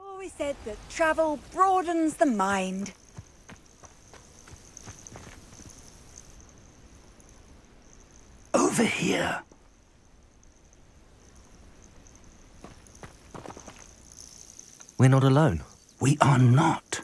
Always said that travel broadens the mind. Over here. We're not alone. We are not.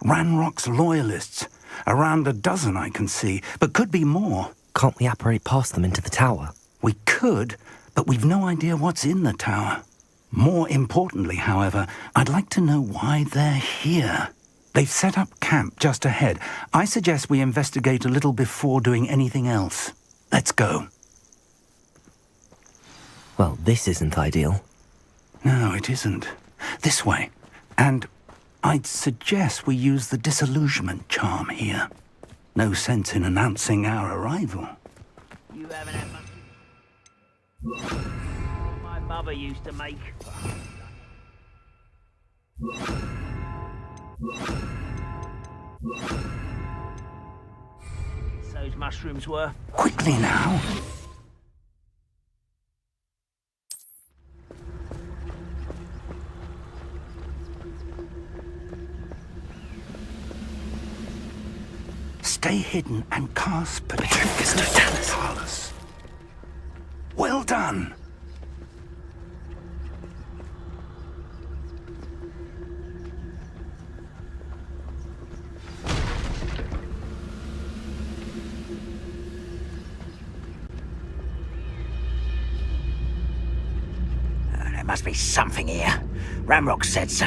Ranrock's loyalists. Around a dozen I can see, but could be more. Can't we apparate past them into the tower? We could, but we've no idea what's in the tower. More importantly, however, I'd like to know why they're here. They've set up camp just ahead. I suggest we investigate a little before doing anything else. Let's go. Well, this isn't ideal. No, it isn't. This way. And I'd suggest we use the disillusionment charm here. No sense in announcing our arrival. You haven't had much. My mother used to make. Those mushrooms were. Quickly now. Stay hidden and cast Patrinkus Totalis. Well done. There must be something here. Ramrock said so.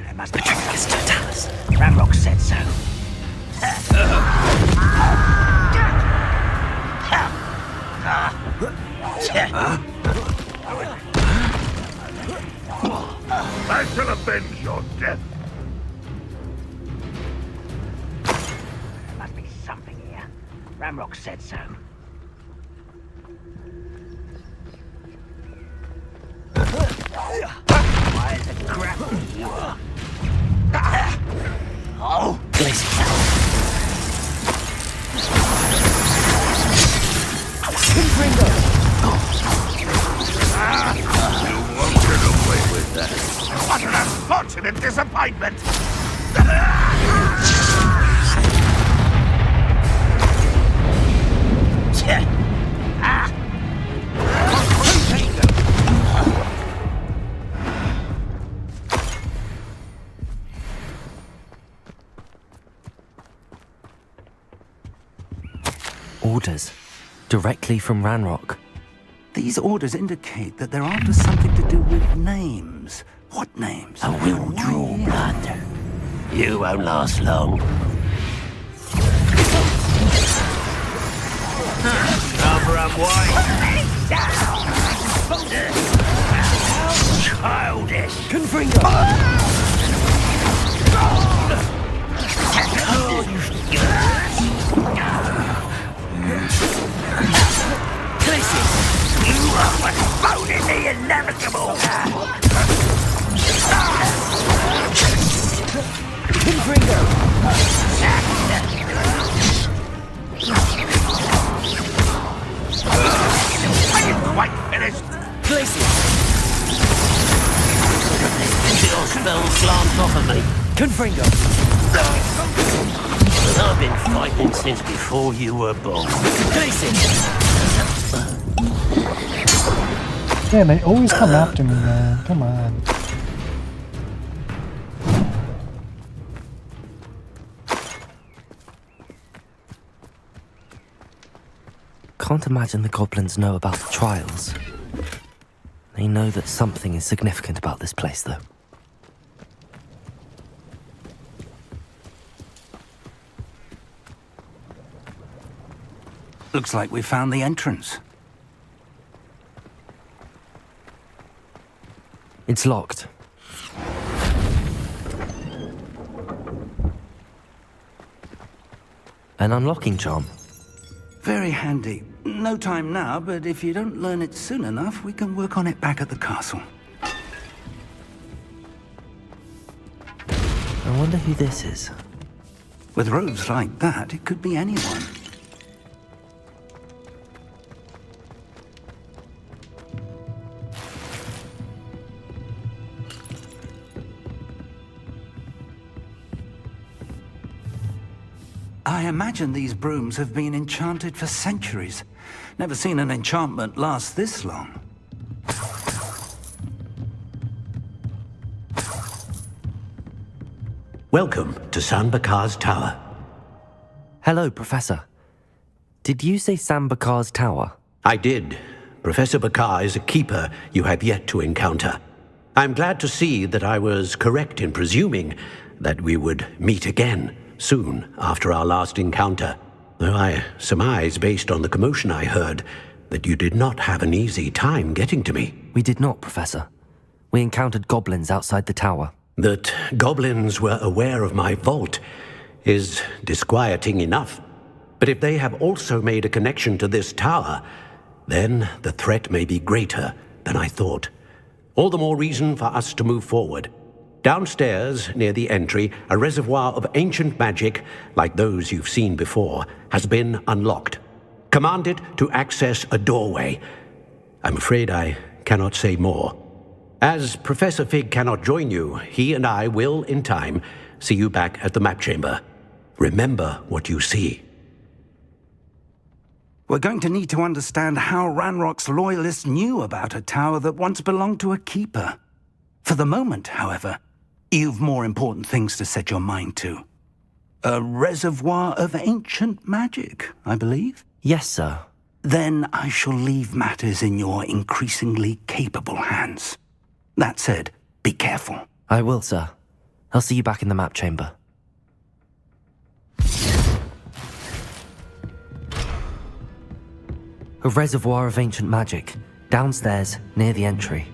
There must be Patrinkus Totalis. Ramrock said so. I shall avenge your death. There must be something here. Ramrock said so. Why is it grapple you are? Oh, You won't get away with that. What an unfortunate disappointment! Orders. Directly from Ranrock. These orders indicate that they're after something to do with names. What names? I will draw blood. You won't last long. Cover up white. Childish. You are what's found in the inevitable. I didn't quite finished. Your spell slant off of me. Confringo! I've been fighting since before you were born. Man, they always come after me, man. Come on. Can't imagine the goblins know about the trials. They know that something is significant about this place, though. Looks like we found the entrance. It's locked. An unlocking charm. Very handy. No time now, but if you don't learn it soon enough, we can work on it back at the castle. I wonder who this is. With robes like that, it could be anyone. I imagine these brooms have been enchanted for centuries. Never seen an enchantment last this long. Welcome to Sanbakar's Tower. Hello, Professor. Did you say Sambakar's tower? I did. Professor Bakar is a keeper you have yet to encounter. I'm glad to see that I was correct in presuming that we would meet again soon after our last encounter, though I surmise, based on the commotion I heard, that you did not have an easy time getting to me. We did not, Professor. We encountered goblins outside the tower. That goblins were aware of my vault is disquieting enough. But if they have also made a connection to this tower, then the threat may be greater than I thought. All the more reason for us to move forward. Downstairs, near the entry, a reservoir of ancient magic, like those you've seen before, has been unlocked. Commanded to access a doorway. I'm afraid I cannot say more. As Professor Fig cannot join you, he and I will, in time, see you back at the map chamber. Remember what you see. We're going to need to understand how Ranrock's loyalists knew about a tower that once belonged to a keeper. For the moment, however, you've more important things to set your mind to. A reservoir of ancient magic, I believe? Yes, sir. Then I shall leave matters in your increasingly capable hands. That said, be careful. I will, sir. I'll see you back in the map chamber. A reservoir of ancient magic, downstairs, near the entry.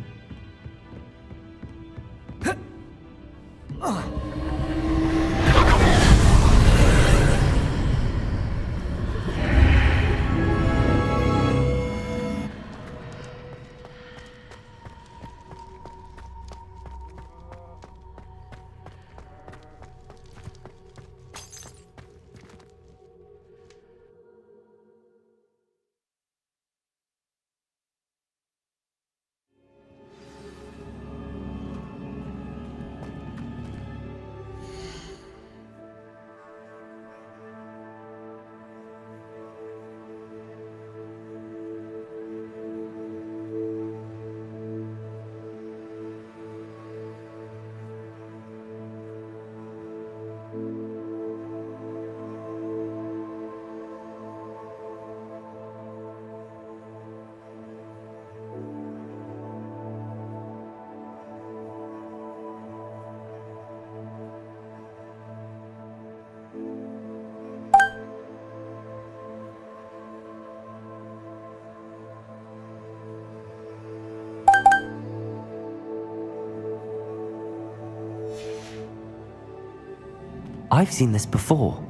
I've seen this before,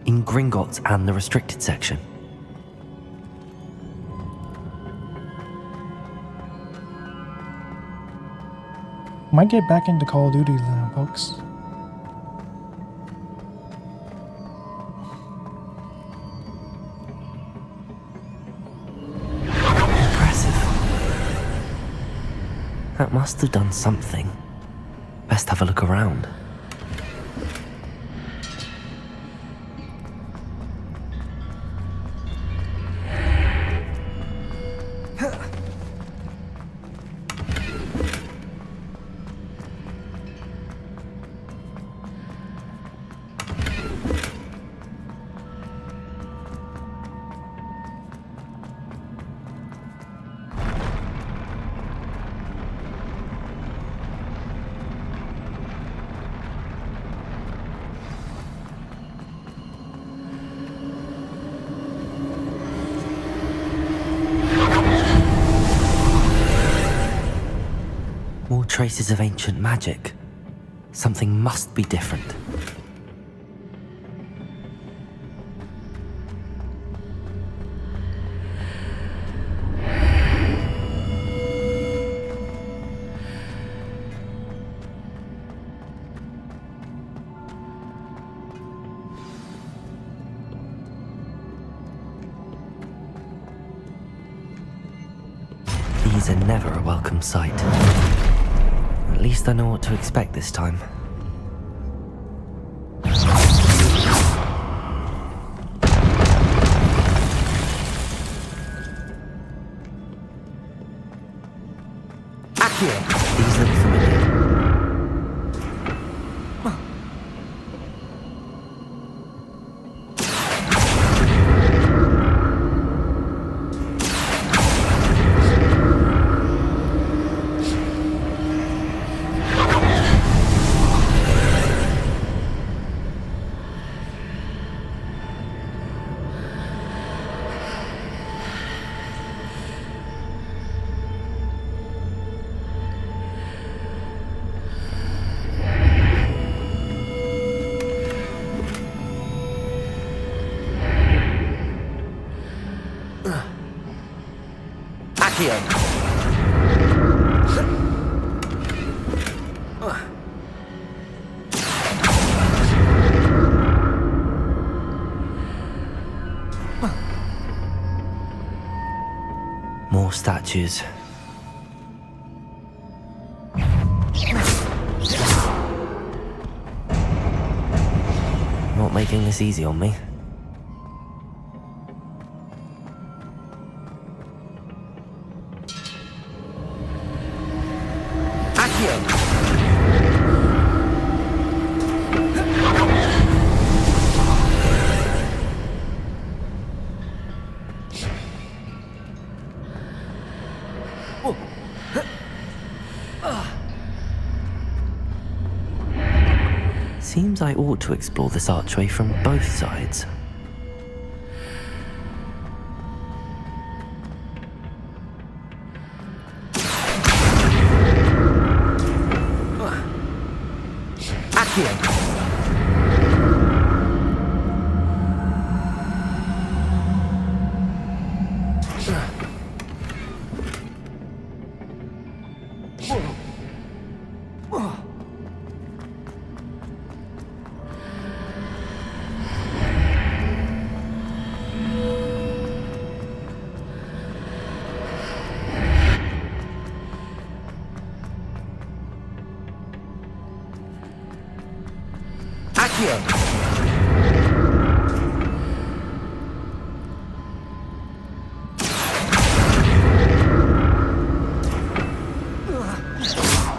in Gringotts and the restricted section. Might get back into Call of Duty then, folks. Impressive. That must have done something. Best have a look around. More traces of ancient magic. Something must be different. never a welcome sight. At least I know what to expect this time. These look familiar. More statues. Not making this easy on me. Seems I ought to explore this archway from both sides.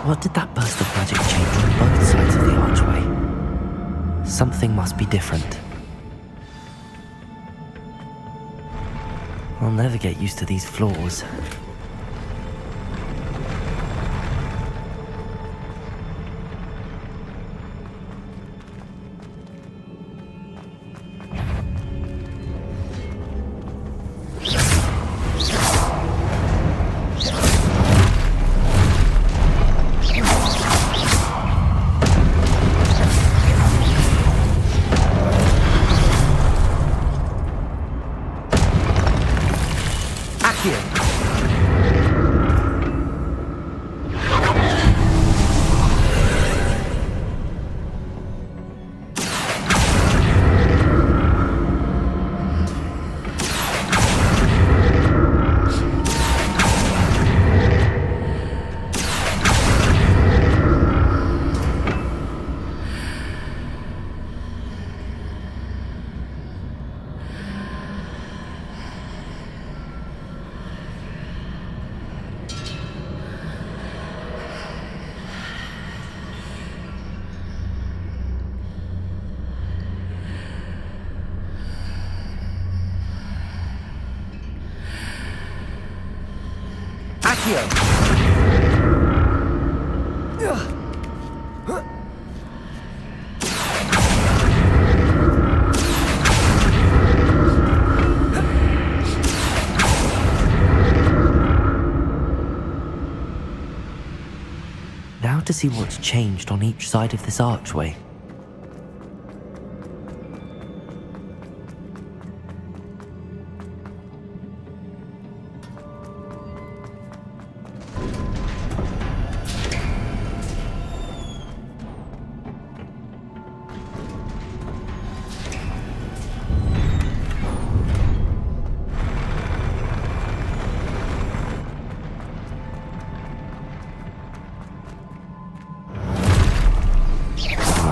What did that burst of magic change on both sides of the archway? Something must be different. I'll never get used to these floors. Now to see what's changed on each side of this archway.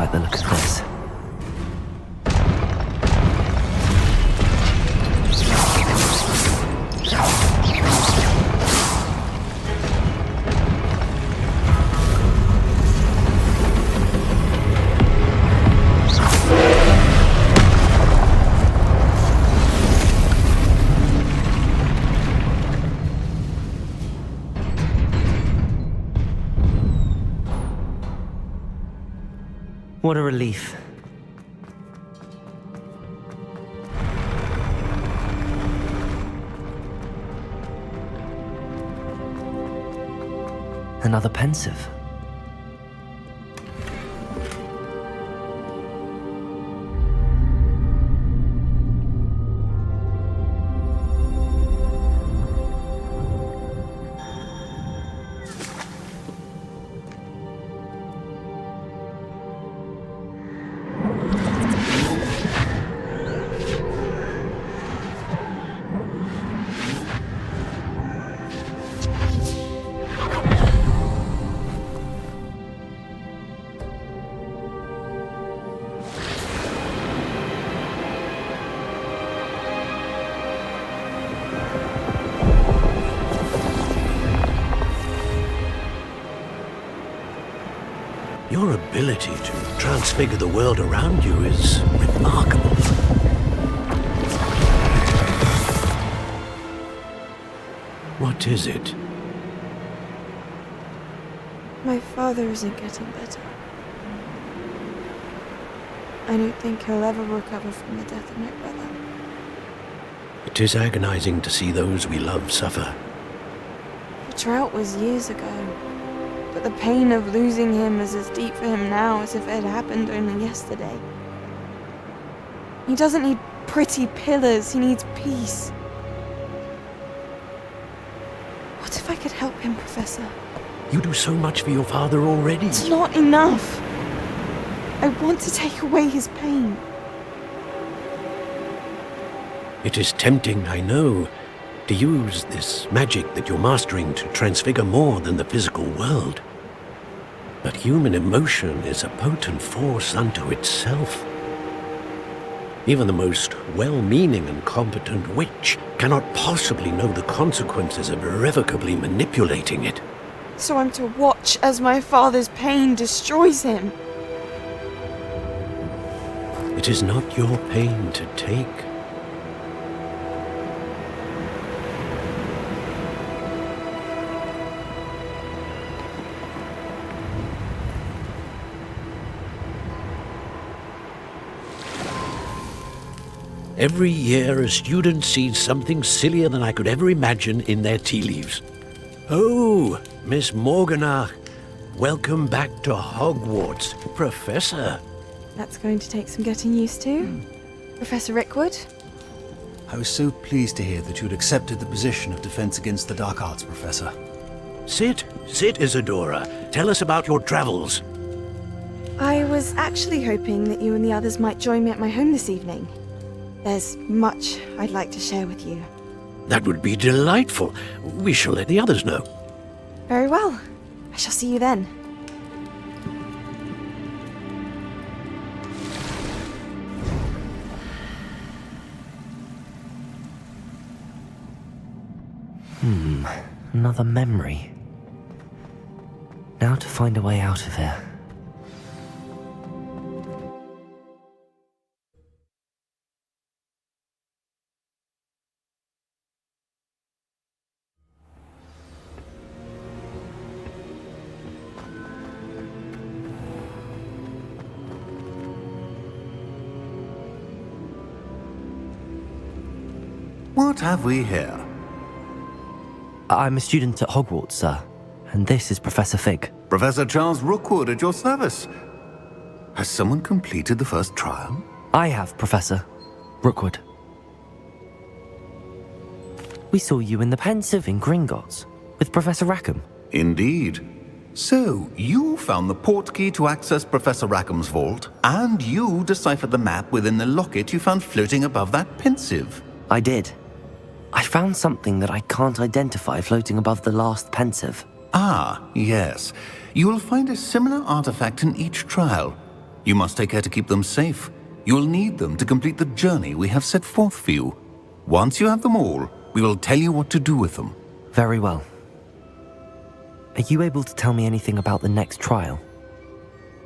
like the look of this. What a relief. Another pensive. Your ability to transfigure the world around you is remarkable. What is it? My father isn't getting better. I don't think he'll ever recover from the death of my brother. It is agonizing to see those we love suffer. The drought was years ago, but the pain of losing him is as deep for him now as if it had happened only yesterday. He doesn't need pretty pillars, he needs peace. What if I could help him, Professor? You do so much for your father already. It's not enough. I want to take away his pain. It is tempting, I know, to use this magic that you're mastering to transfigure more than the physical world. But human emotion is a potent force unto itself. Even the most well-meaning and competent witch cannot possibly know the consequences of irrevocably manipulating it. So I'm to watch as my father's pain destroys him. It is not your pain to take. Every year, a student sees something sillier than I could ever imagine in their tea leaves. Oh, Miss Morganach, welcome back to Hogwarts, Professor. That's going to take some getting used to. Professor Rickwood? I was so pleased to hear that you'd accepted the position of Defense Against the Dark Arts, Professor. Sit, Isadora. Tell us about your travels. I was actually hoping that you and the others might join me at my home this evening. There's much I'd like to share with you. That would be delightful. We shall let the others know. Very well. I shall see you then. Another memory. Now to find a way out of here. What have we here? I'm a student at Hogwarts, sir, and this is Professor Fig. Professor Charles Rookwood at your service. Has someone completed the first trial? I have, Professor Rookwood. We saw you in the Pensive in Gringotts with Professor Rackham. Indeed. So, you found the portkey to access Professor Rackham's vault, and you deciphered the map within the locket you found floating above that Pensive. I did. I found something that I can't identify floating above the last Pensive. Ah, yes. You will find a similar artifact in each trial. You must take care to keep them safe. You'll need them to complete the journey we have set forth for you. Once you have them all, we will tell you what to do with them. Very well. Are you able to tell me anything about the next trial?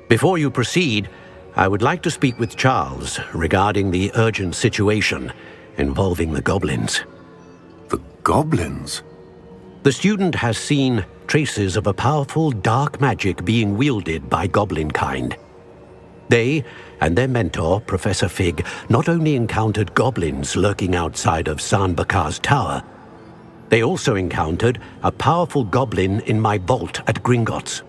Before you proceed, I would like to speak with Charles regarding the urgent situation involving the goblins. The goblins? The student has seen traces of a powerful dark magic being wielded by goblin kind. They and their mentor, Professor Fig, not only encountered goblins lurking outside of San Bakar's tower, they also encountered a powerful goblin in my vault at Gringotts.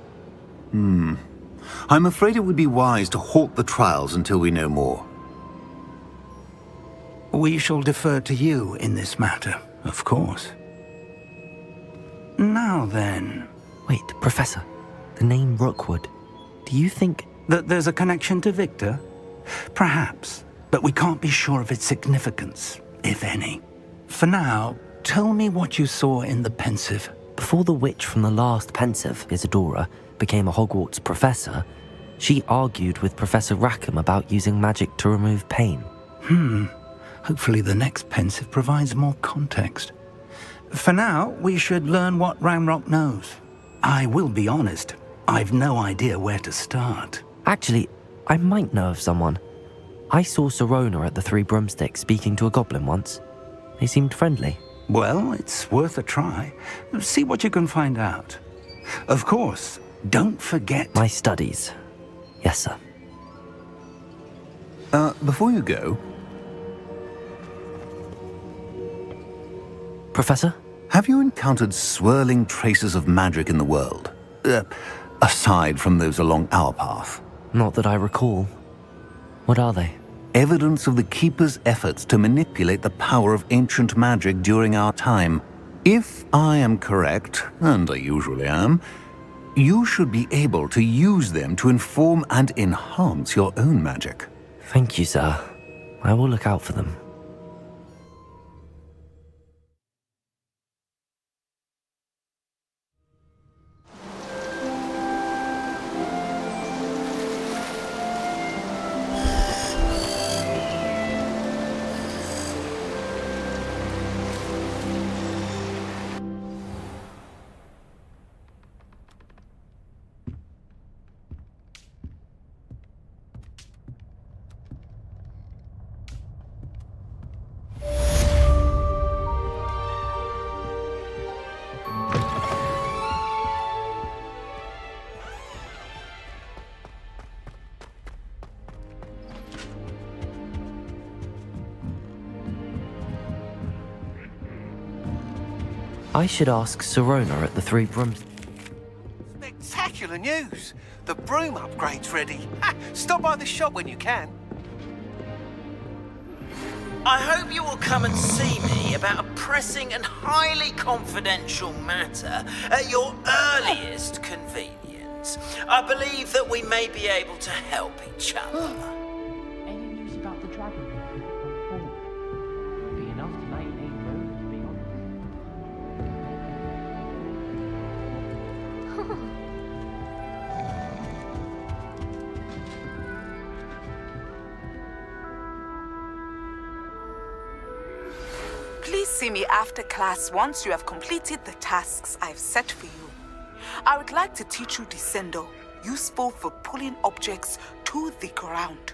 I'm afraid it would be wise to halt the trials until we know more. We shall defer to you in this matter, of course. Now then, Wait, Professor. The name Rookwood. Do you think... that there's a connection to Victor? Perhaps, but we can't be sure of its significance, if any. For now, tell me what you saw in the pensive. Before the witch from the last pensive, Isadora, became a Hogwarts professor, she argued with Professor Rackham about using magic to remove pain. Hopefully the next pensive provides more context. For now, we should learn what Ranrock knows. I will be honest, I've no idea where to start. Actually, I might know of someone. I saw Sirona at the Three Broomsticks speaking to a goblin once. They seemed friendly. Well, it's worth a try. See what you can find out. Of course, don't forget... My studies. Yes, sir. Before you go, Professor? have you encountered swirling traces of magic in the world? Aside from those along our path. Not that I recall. What are they? Evidence of the Keeper's efforts to manipulate the power of ancient magic during our time. If I am correct, and I usually am, you should be able to use them to inform and enhance your own magic. Thank you, sir. I will look out for them. I should ask Sirona at the Three Brooms. Spectacular news! The broom upgrade's ready. Ha! Stop by the shop when you can. I hope you will come and see me about a pressing and highly confidential matter at your earliest convenience. I believe that we may be able to help each other. Any news about the dragon? Be enough to make me move, to be honest. Please see me after class once you have completed the tasks I've set for you. I would like to teach you Descendo, useful for pulling objects to the ground.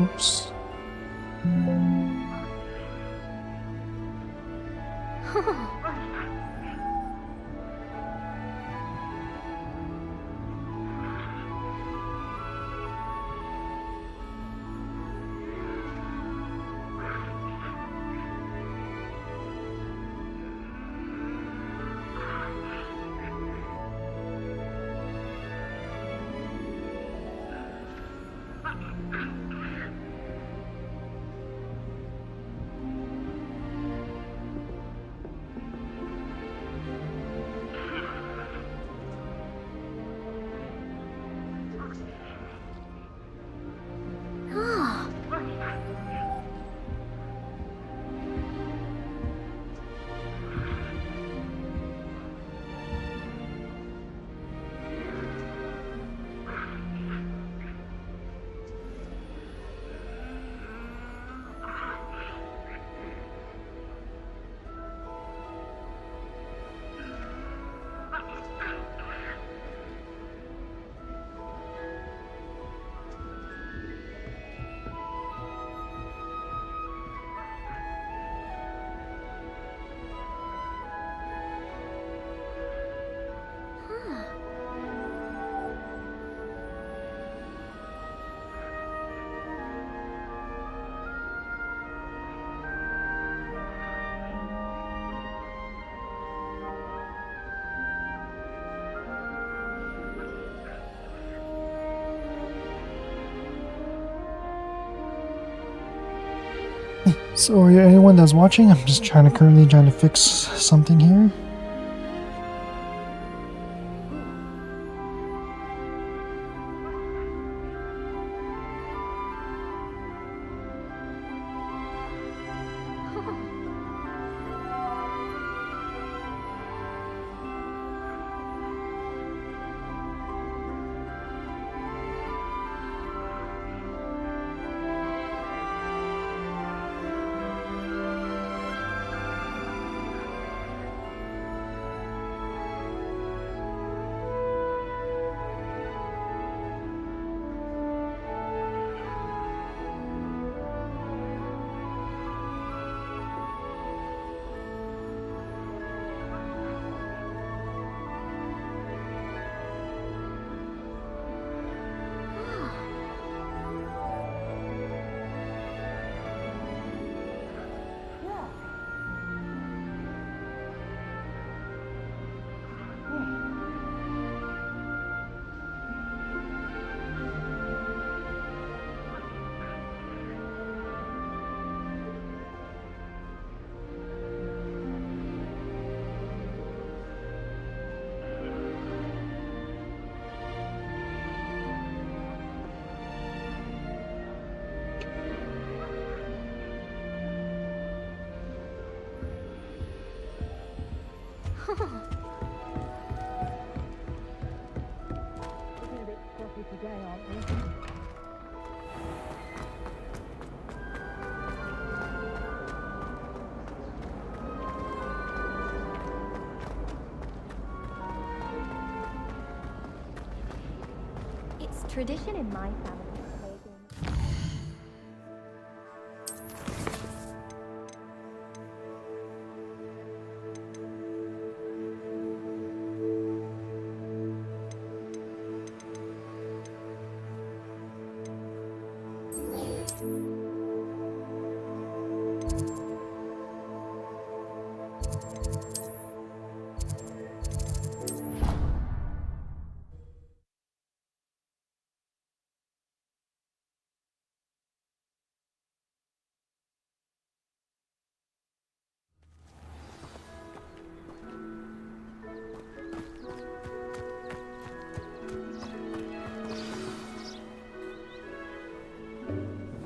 Oops. So, anyone that's watching, I'm just currently trying to fix something here. It's tradition in my family to play games.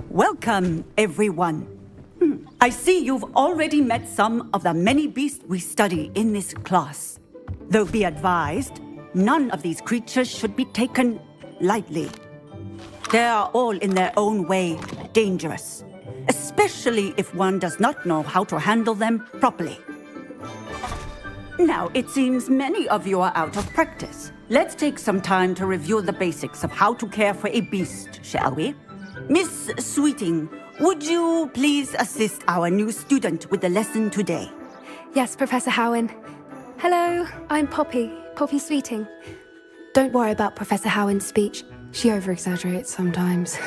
Welcome, everyone. I see you've already met some of the many beasts we study in this class. Though be advised, none of these creatures should be taken lightly. They are all in their own way dangerous, especially if one does not know how to handle them properly. Now, it seems many of you are out of practice. Let's take some time to review the basics of how to care for a beast, shall we? Miss Sweeting, would you please assist our new student with the lesson today? Yes, Professor Howen. Hello, I'm Poppy Sweeting. Don't worry about Professor Howen's speech. She over-exaggerates sometimes.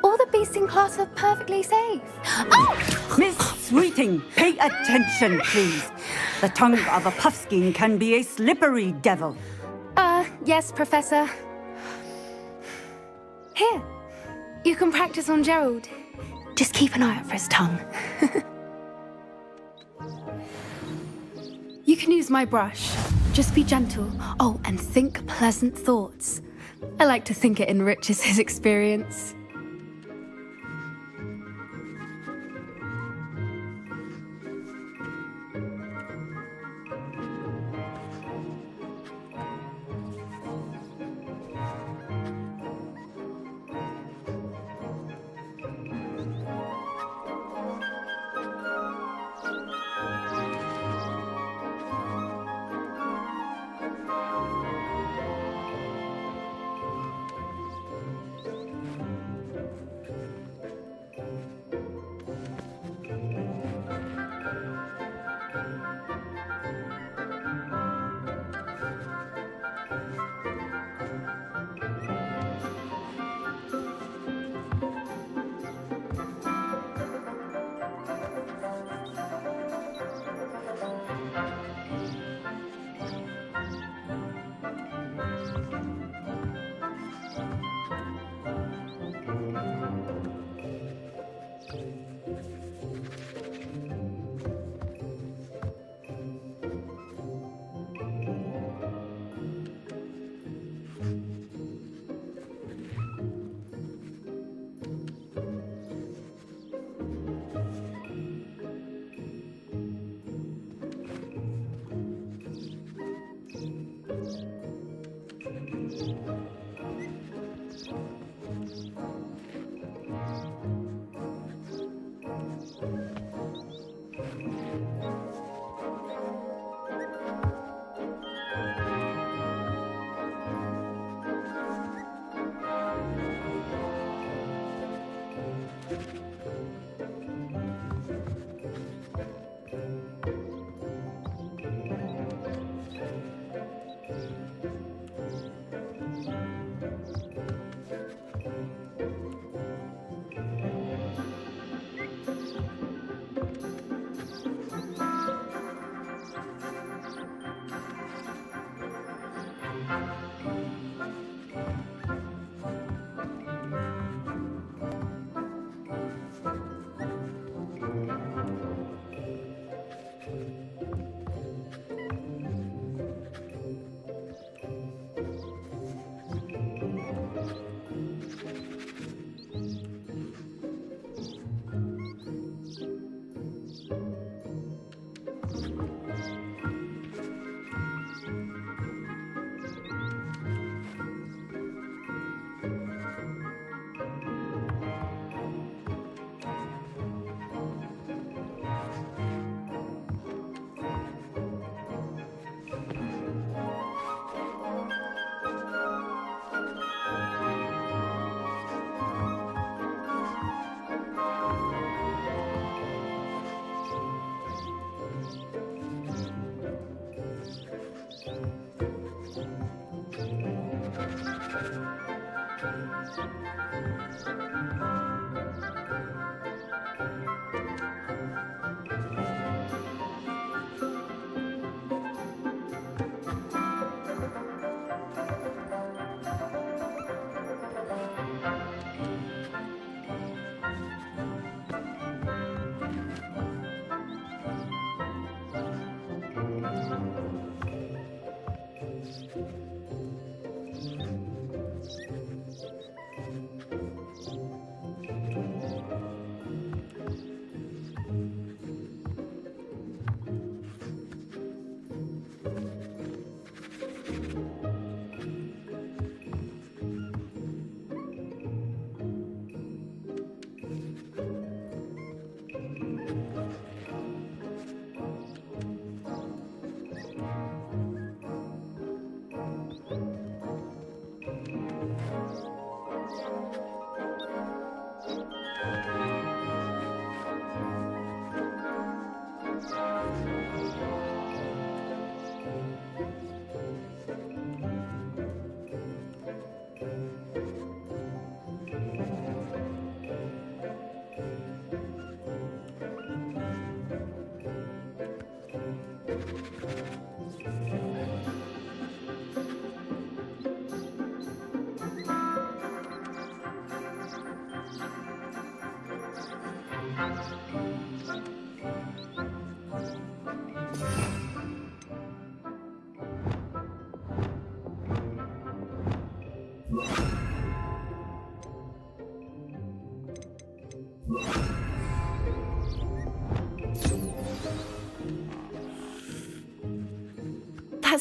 All the beasts in class are perfectly safe. Oh! Miss Sweeting, pay attention, please. The tongue of a puffskein can be a slippery devil. Yes, Professor. Here, you can practice on Gerald. Just keep an eye out for his tongue. You can use my brush. Just be gentle. Oh, and think pleasant thoughts. I like to think it enriches his experience.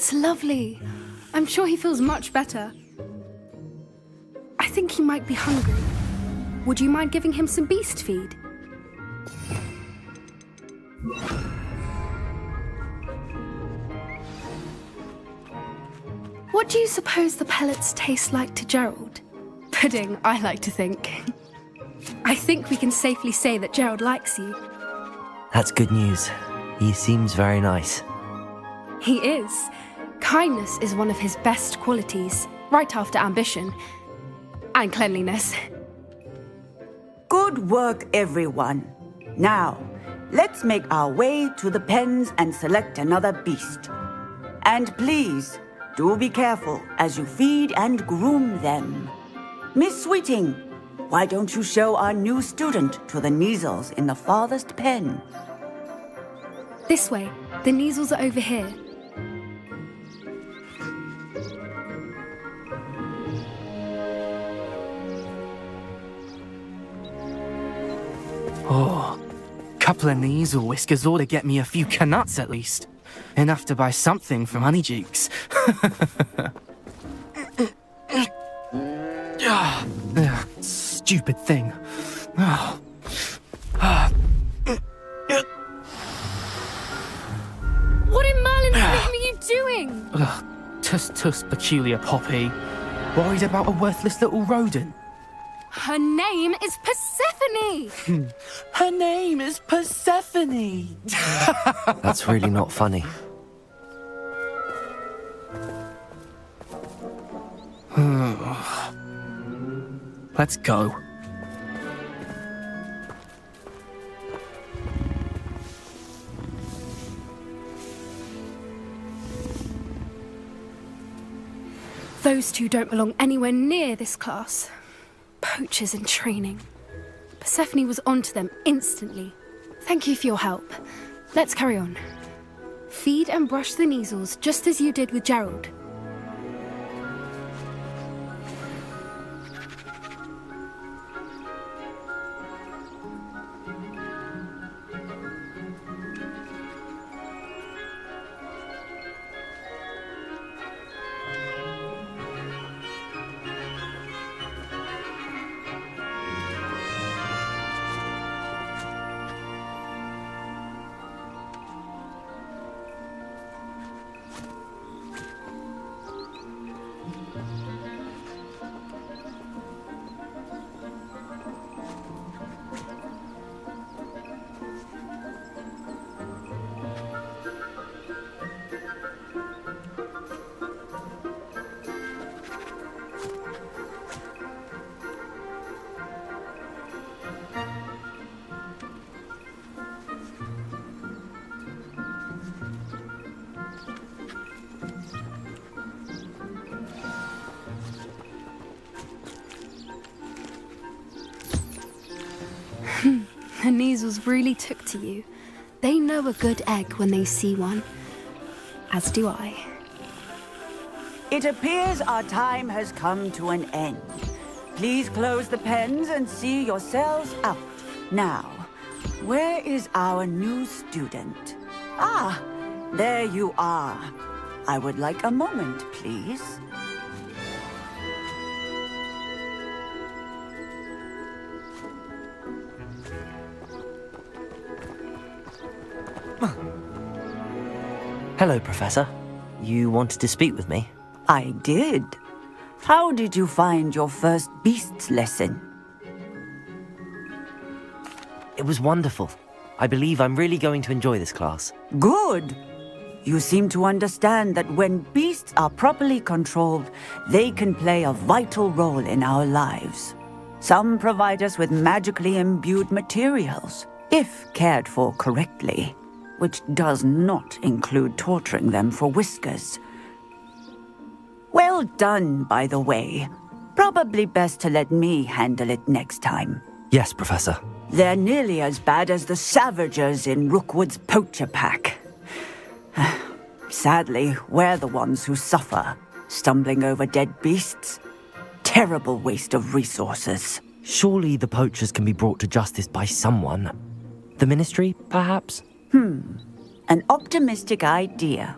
That's lovely. I'm sure he feels much better. I think he might be hungry. Would you mind giving him some beast feed? What do you suppose the pellets taste like to Gerald? Pudding, I like to think. I think we can safely say that Gerald likes you. That's good news. He seems very nice. He is. Kindness is one of his best qualities, right after ambition. And cleanliness. Good work, everyone. Now, let's make our way to the pens and select another beast. And please, do be careful as you feed and groom them. Miss Sweeting, why don't you show our new student to the Kneazles in the farthest pen? This way. The Kneazles are over here. Oh, couple of Kneazle whiskers ought to get me a few canuts at least. Enough to buy something from Honeydukes. Stupid thing. What in Merlin's name are you doing? Tuss, peculiar Poppy. Worried about a worthless little rodent. Her name is Persephone! Her name is Persephone! That's really not funny. Let's go. Those two don't belong anywhere near this class. Poachers in training. Persephone was onto them instantly. Thank you for your help. Let's carry on. Feed and brush the Kneazles just as you did with Gerald. The Kneazles really took to you. They know a good egg when they see one. As do I. It appears our time has come to an end. Please close the pens and see yourselves out. Now, where is our new student? Ah, there you are. I would like a moment, please. Hello, Professor. You wanted to speak with me? I did. How did you find your first beasts lesson? It was wonderful. I believe I'm really going to enjoy this class. Good. You seem to understand that when beasts are properly controlled, they can play a vital role in our lives. Some provide us with magically imbued materials, if cared for correctly, which does not include torturing them for whiskers. Well done, by the way. Probably best to let me handle it next time. Yes, Professor. They're nearly as bad as the Savagers in Rookwood's poacher pack. Sadly, we're the ones who suffer, stumbling over dead beasts. Terrible waste of resources. Surely the poachers can be brought to justice by someone. The Ministry, perhaps? An optimistic idea.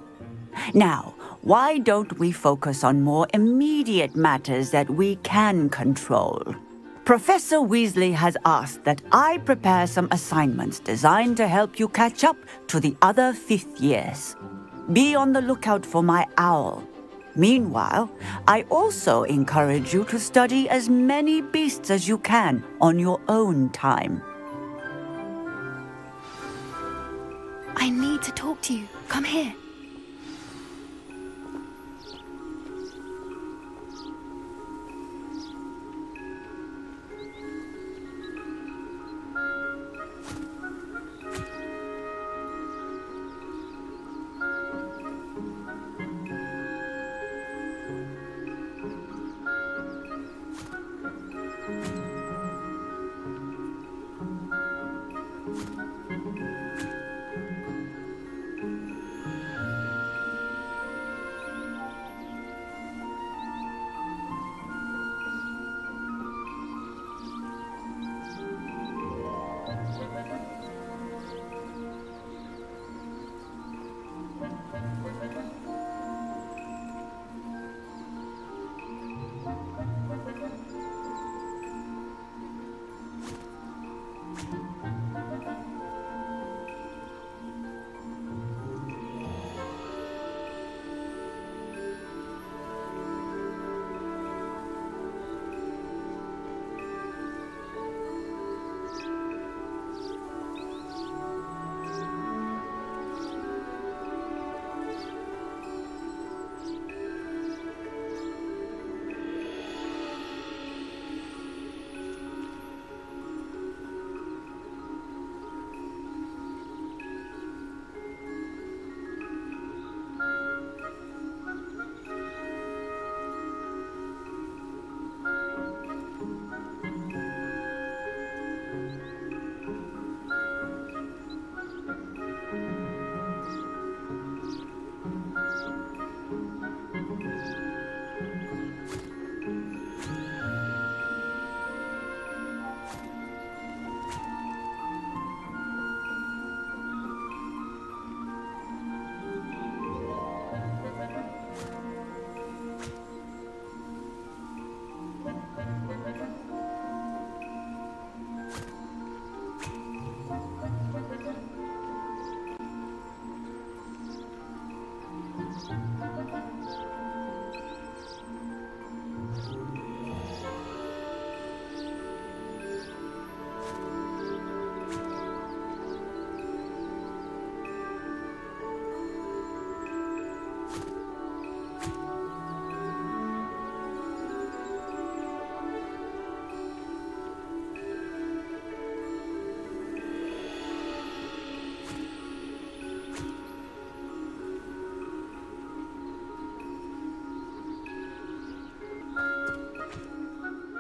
Now, why don't we focus on more immediate matters that we can control? Professor Weasley has asked that I prepare some assignments designed to help you catch up to the other fifth years. Be on the lookout for my owl. Meanwhile, I also encourage you to study as many beasts as you can on your own time. I need to talk to you. Come here.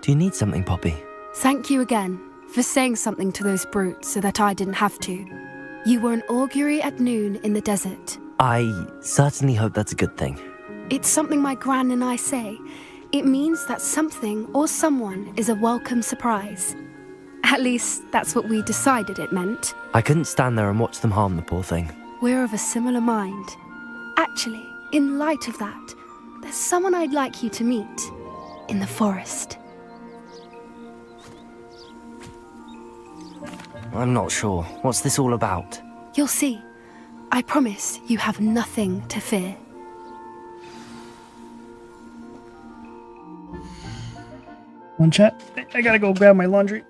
Do you need something, Poppy? Thank you again for saying something to those brutes so that I didn't have to. You were an augury at noon in the desert. I certainly hope that's a good thing. It's something my gran and I say. It means that something or someone is a welcome surprise. At least, that's what we decided it meant. I couldn't stand there and watch them harm the poor thing. We're of a similar mind. Actually, in light of that, there's someone I'd like you to meet. In the forest. I'm not sure. What's this all about? You'll see. I promise you have nothing to fear. One chat. I gotta go grab my laundry.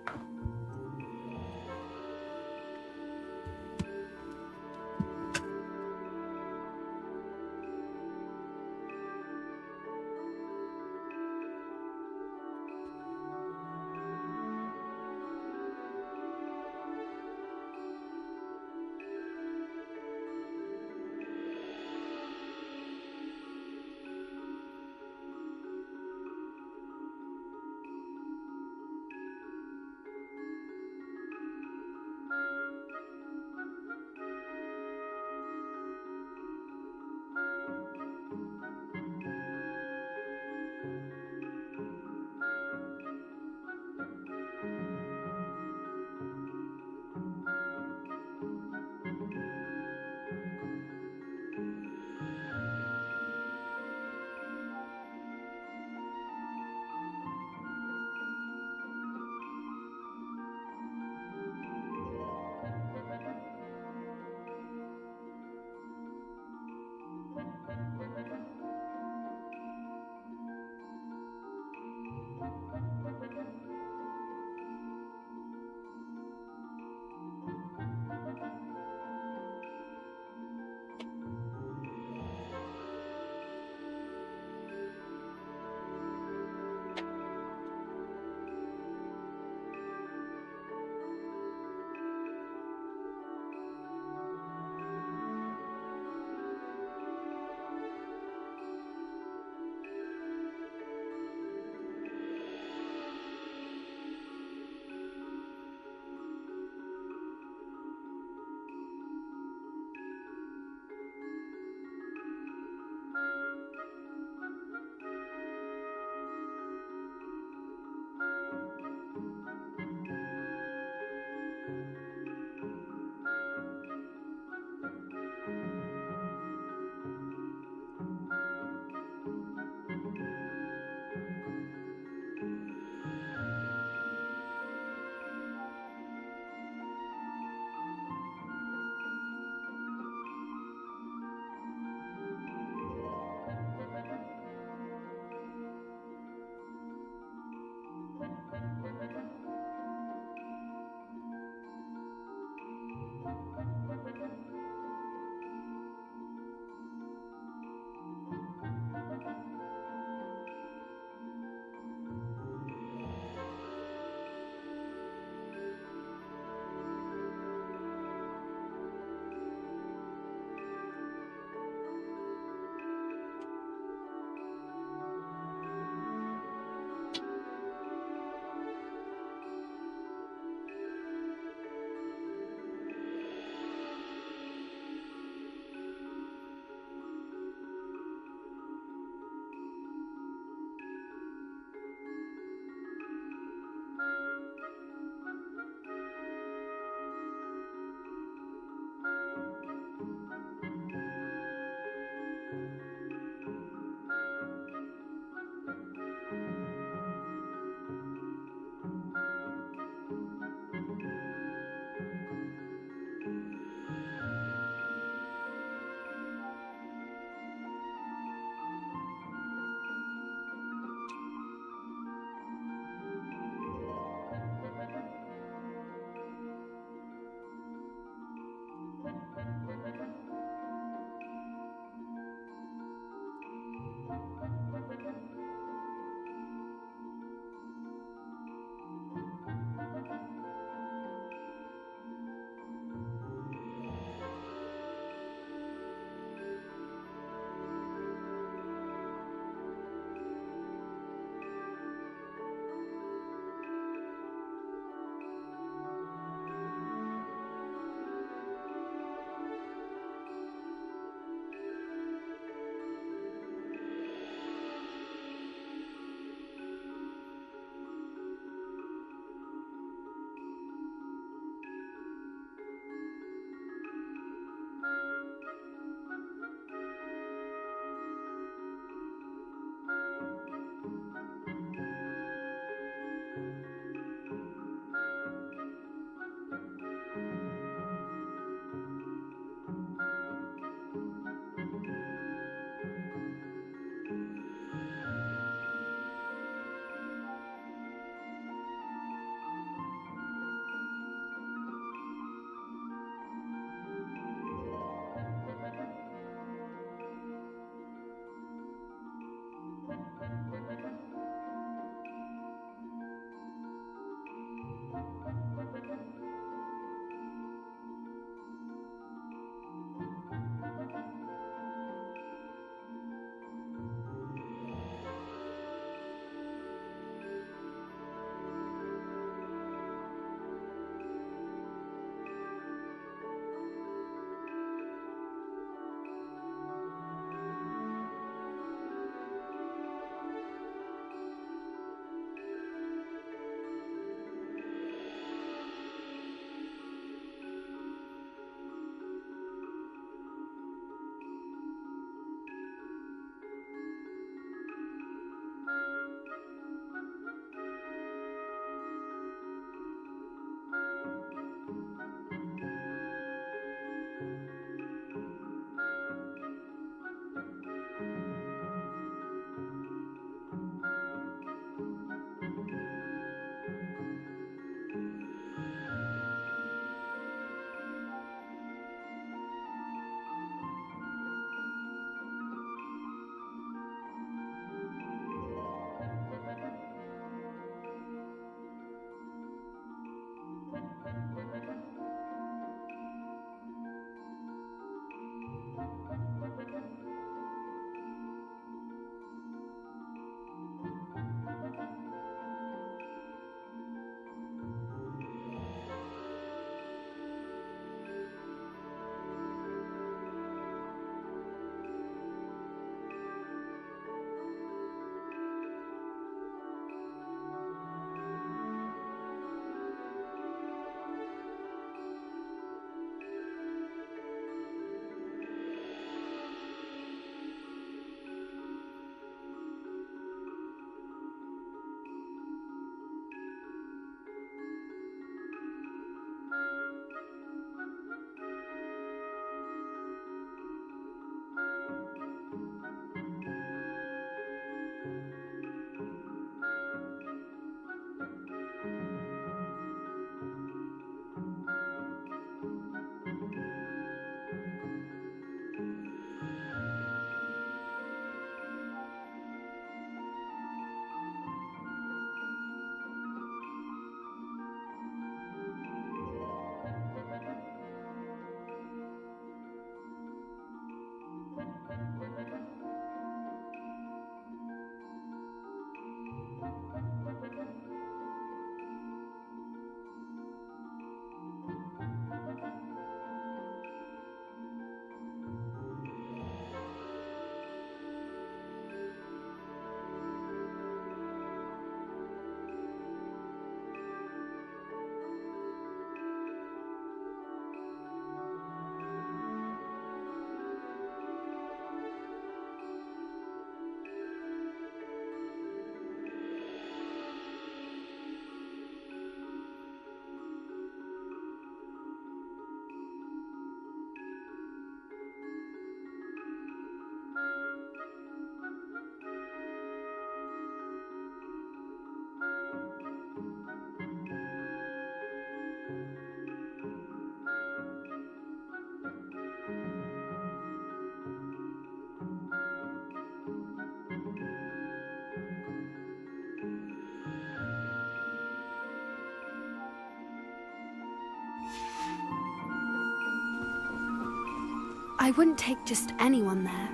I wouldn't take just anyone there.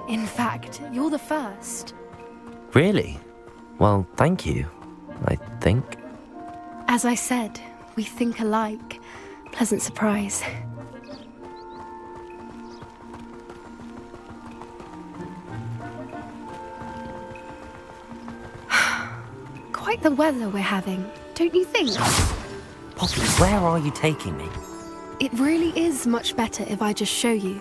In fact, you're the first. Really? Well, thank you, I think. As I said, we think alike. Pleasant surprise. Quite the weather we're having, don't you think? Poppy, where are you taking me? It really is much better if I just show you.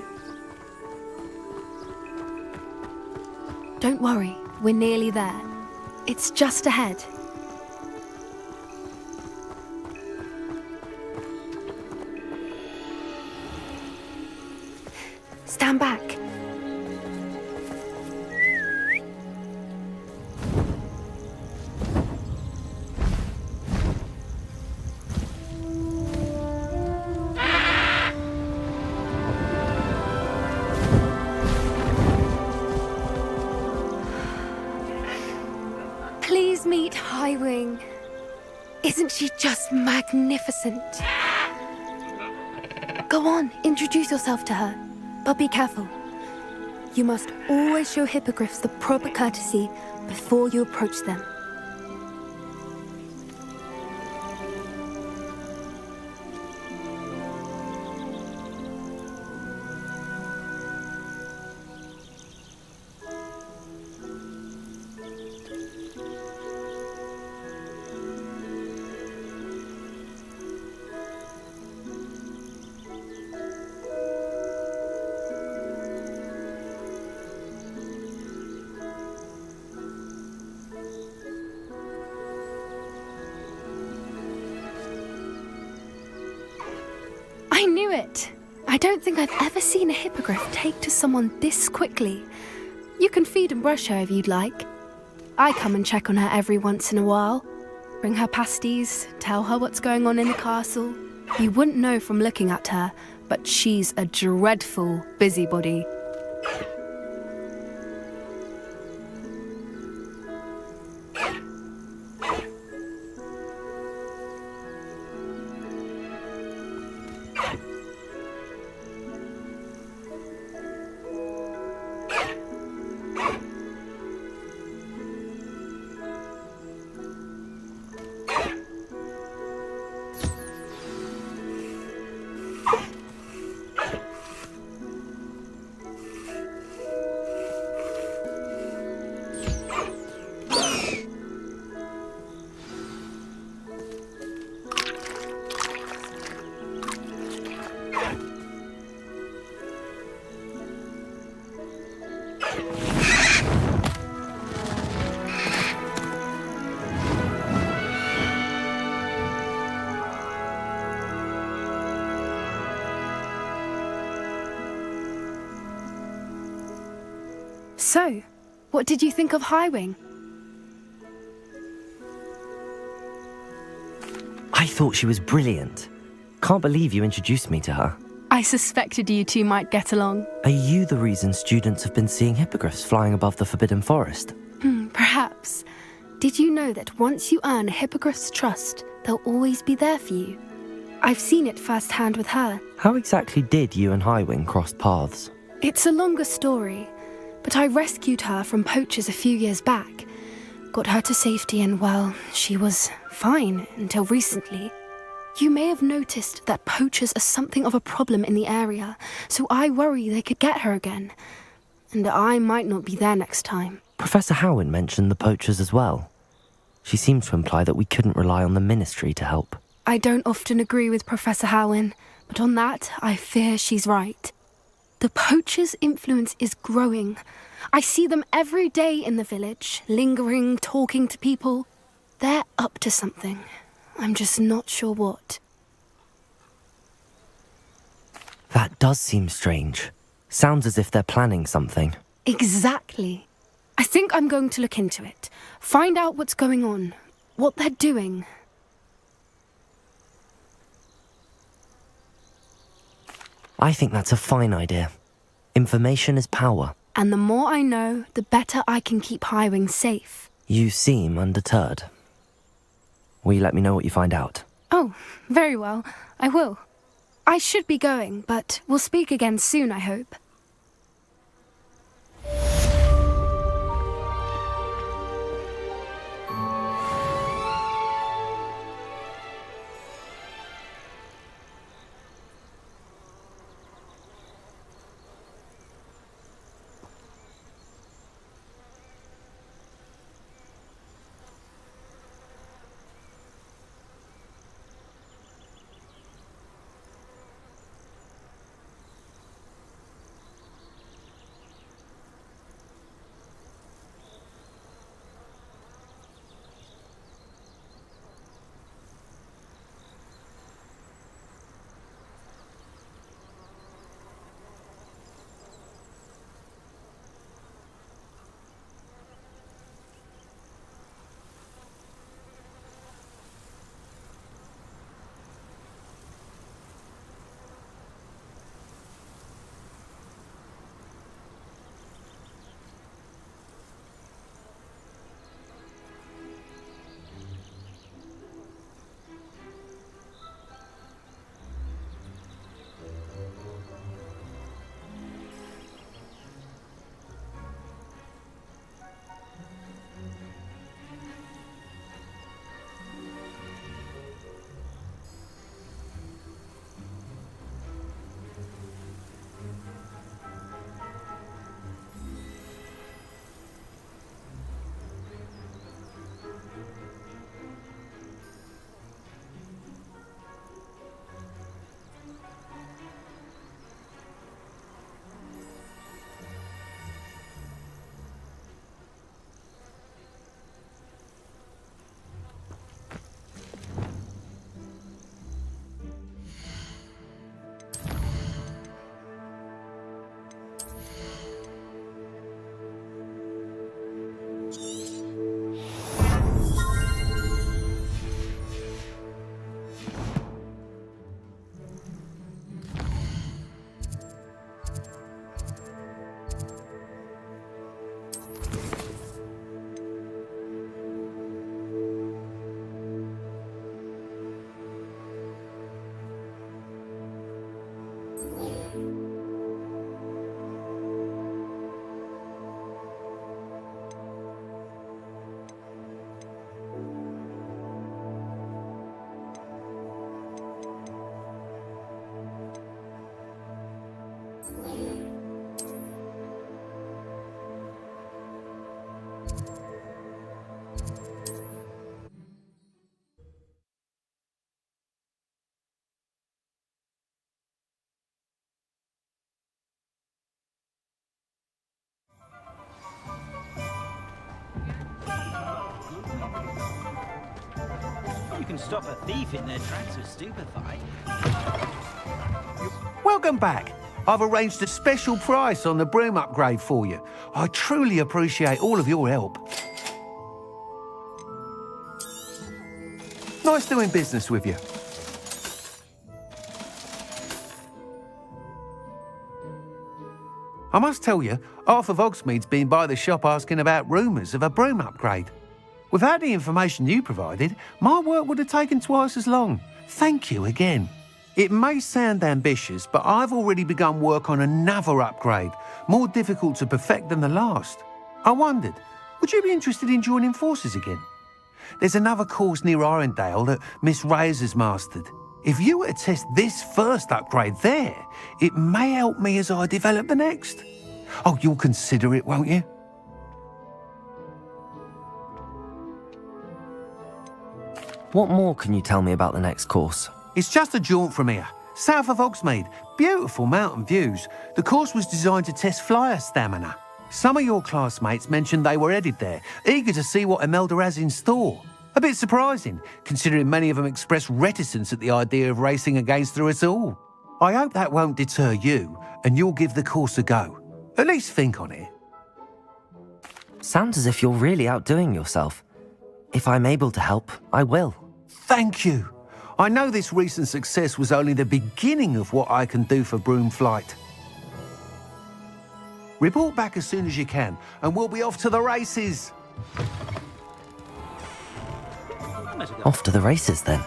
Don't worry, we're nearly there. It's just ahead. Stand back. Please meet Highwing. Isn't she just magnificent? Go on, introduce yourself to her. But be careful. You must always show hippogriffs the proper courtesy before you approach them. I knew it! I don't think I've ever seen a hippogriff take to someone this quickly. You can feed and brush her if you'd like. I come and check on her every once in a while. Bring her pasties, tell her what's going on in the castle. You wouldn't know from looking at her, but she's a dreadful busybody. So, what did you think of Highwing? I thought she was brilliant. Can't believe you introduced me to her. I suspected you two might get along. Are you the reason students have been seeing hippogriffs flying above the Forbidden Forest? Perhaps. Did you know that once you earn a hippogriff's trust, they'll always be there for you? I've seen it firsthand with her. How exactly did you and Highwing cross paths? It's a longer story, but I rescued her from poachers a few years back. Got her to safety and, well, she was fine until recently. You may have noticed that poachers are something of a problem in the area, so I worry they could get her again. And I might not be there next time. Professor Howen mentioned the poachers as well. She seemed to imply that we couldn't rely on the ministry to help. I don't often agree with Professor Howen, but on that, I fear she's right. The poachers' influence is growing. I see them every day in the village, lingering, talking to people. They're up to something. I'm just not sure what. That does seem strange. Sounds as if they're planning something. Exactly. I think I'm going to look into it. Find out what's going on, what they're doing. I think that's a fine idea. Information is power. And the more I know, the better I can keep Highwing safe. You seem undeterred. Will you let me know what you find out? Oh, very well. I will. I should be going, but we'll speak again soon, I hope. You can stop a thief in their tracks with stupefy. Welcome back. I've arranged a special price on the broom upgrade for you. I truly appreciate all of your help. Nice doing business with you. I must tell you, half of Hogsmeade's been by the shop asking about rumours of a broom upgrade. Without the information you provided, my work would have taken twice as long. Thank you again. It may sound ambitious, but I've already begun work on another upgrade, more difficult to perfect than the last. I wondered, would you be interested in joining forces again? There's another course near Arendelle that Miss Reyes has mastered. If you were to test this first upgrade there, it may help me as I develop the next. Oh, you'll consider it, won't you? What more can you tell me about the next course? It's just a jaunt from here, south of Hogsmeade. Beautiful mountain views. The course was designed to test flyer stamina. Some of your classmates mentioned they were headed there, eager to see what Imelda has in store. A bit surprising, considering many of them expressed reticence at the idea of racing against her at all. I hope that won't deter you, and you'll give the course a go. At least think on it. Sounds as if you're really outdoing yourself. If I'm able to help, I will. Thank you. I know this recent success was only the beginning of what I can do for broom flight. Report back as soon as you can, and we'll be off to the races. Off to the races, then.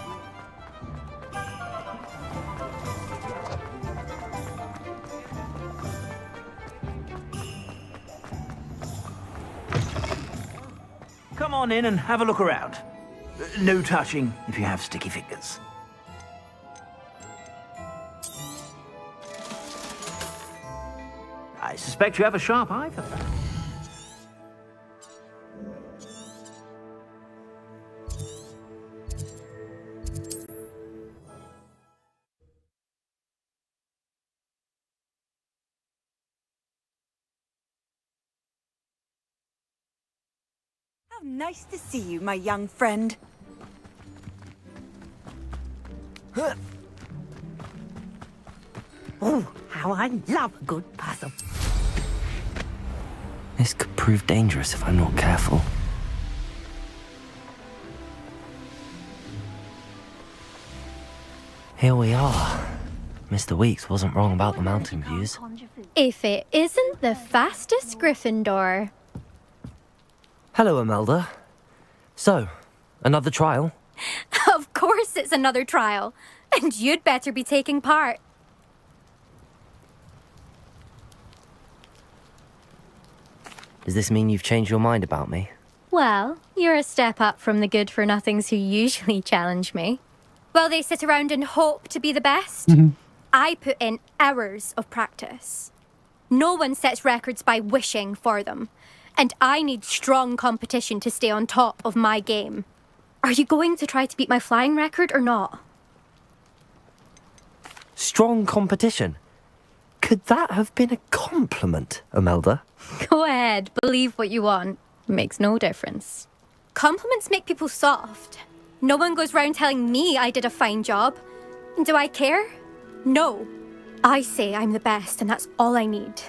on in and have a look around. No touching if you have sticky fingers. I suspect you have a sharp eye for that. How nice to see you, my young friend. Oh, how I love a good puzzle. This could prove dangerous if I'm not careful. Here we are. Mr. Weeks wasn't wrong about the mountain views. If it isn't the fastest Gryffindor. Hello, Imelda. So, another trial? Of course it's another trial. And you'd better be taking part. Does this mean you've changed your mind about me? Well, you're a step up from the good-for-nothings who usually challenge me. Well, they sit around and hope to be the best. I put in hours of practice. No one sets records by wishing for them. And I need strong competition to stay on top of my game. Are you going to try to beat my flying record or not? Strong competition? Could that have been a compliment, Imelda? Go ahead, believe what you want. Makes no difference. Compliments make people soft. No one goes round telling me I did a fine job. Do I care? No. I say I'm the best and that's all I need.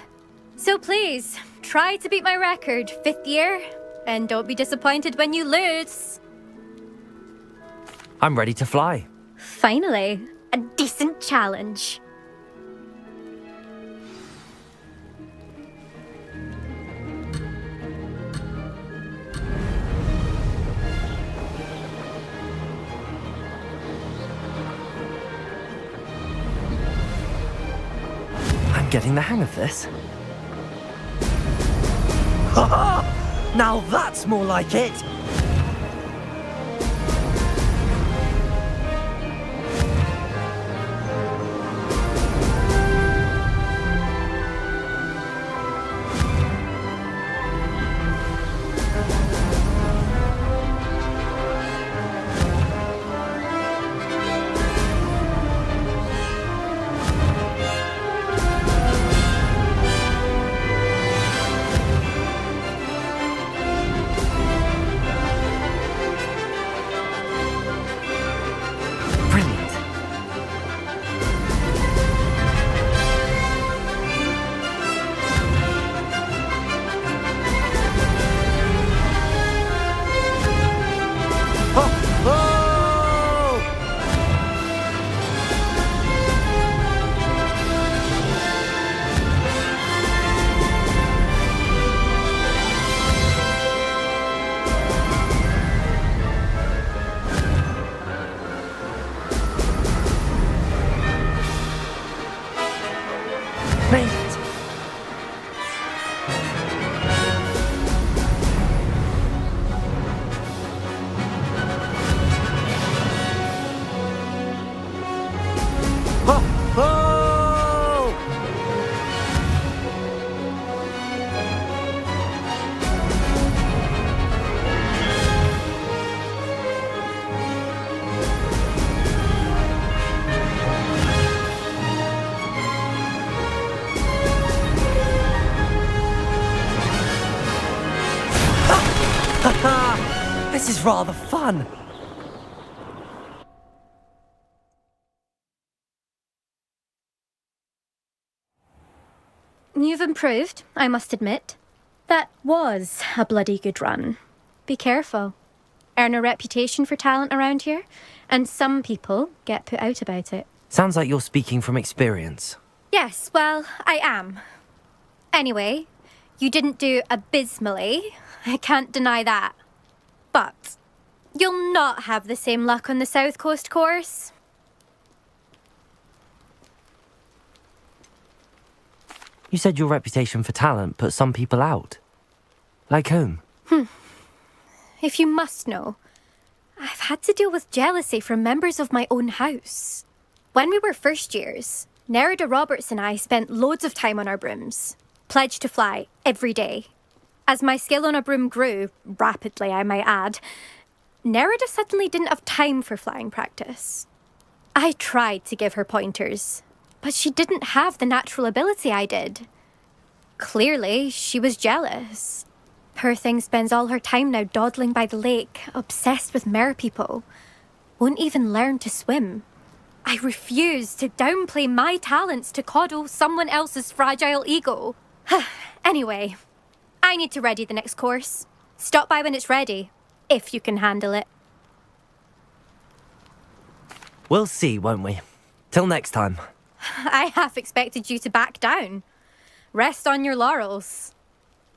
So please, try to beat my record, 5th year, and don't be disappointed when you lose. I'm ready to fly. Finally, a decent challenge. I'm getting the hang of this. Now that's more like it! This is rather fun. You've improved, I must admit. That was a bloody good run. Be careful. Earn a reputation for talent around here, and some people get put out about it. Sounds like you're speaking from experience. Yes, well, I am. Anyway, you didn't do abysmally. I can't deny that. But you'll not have the same luck on the South Coast course. You said your reputation for talent put some people out. Like whom? if you must know, I've had to deal with jealousy from members of my own house. When we were first years, Nerida Roberts and I spent loads of time on our brooms, pledged to fly every day. As my skill on a broom grew, rapidly I might add, Nerida suddenly didn't have time for flying practice. I tried to give her pointers, but she didn't have the natural ability I did. Clearly, she was jealous. Poor thing spends all her time now dawdling by the lake, obsessed with merpeople. Won't even learn to swim. I refuse to downplay my talents to coddle someone else's fragile ego. Anyway, I need to ready the next course. Stop by when it's ready, if you can handle it. We'll see, won't we? Till next time. I half expected you to back down. Rest on your laurels.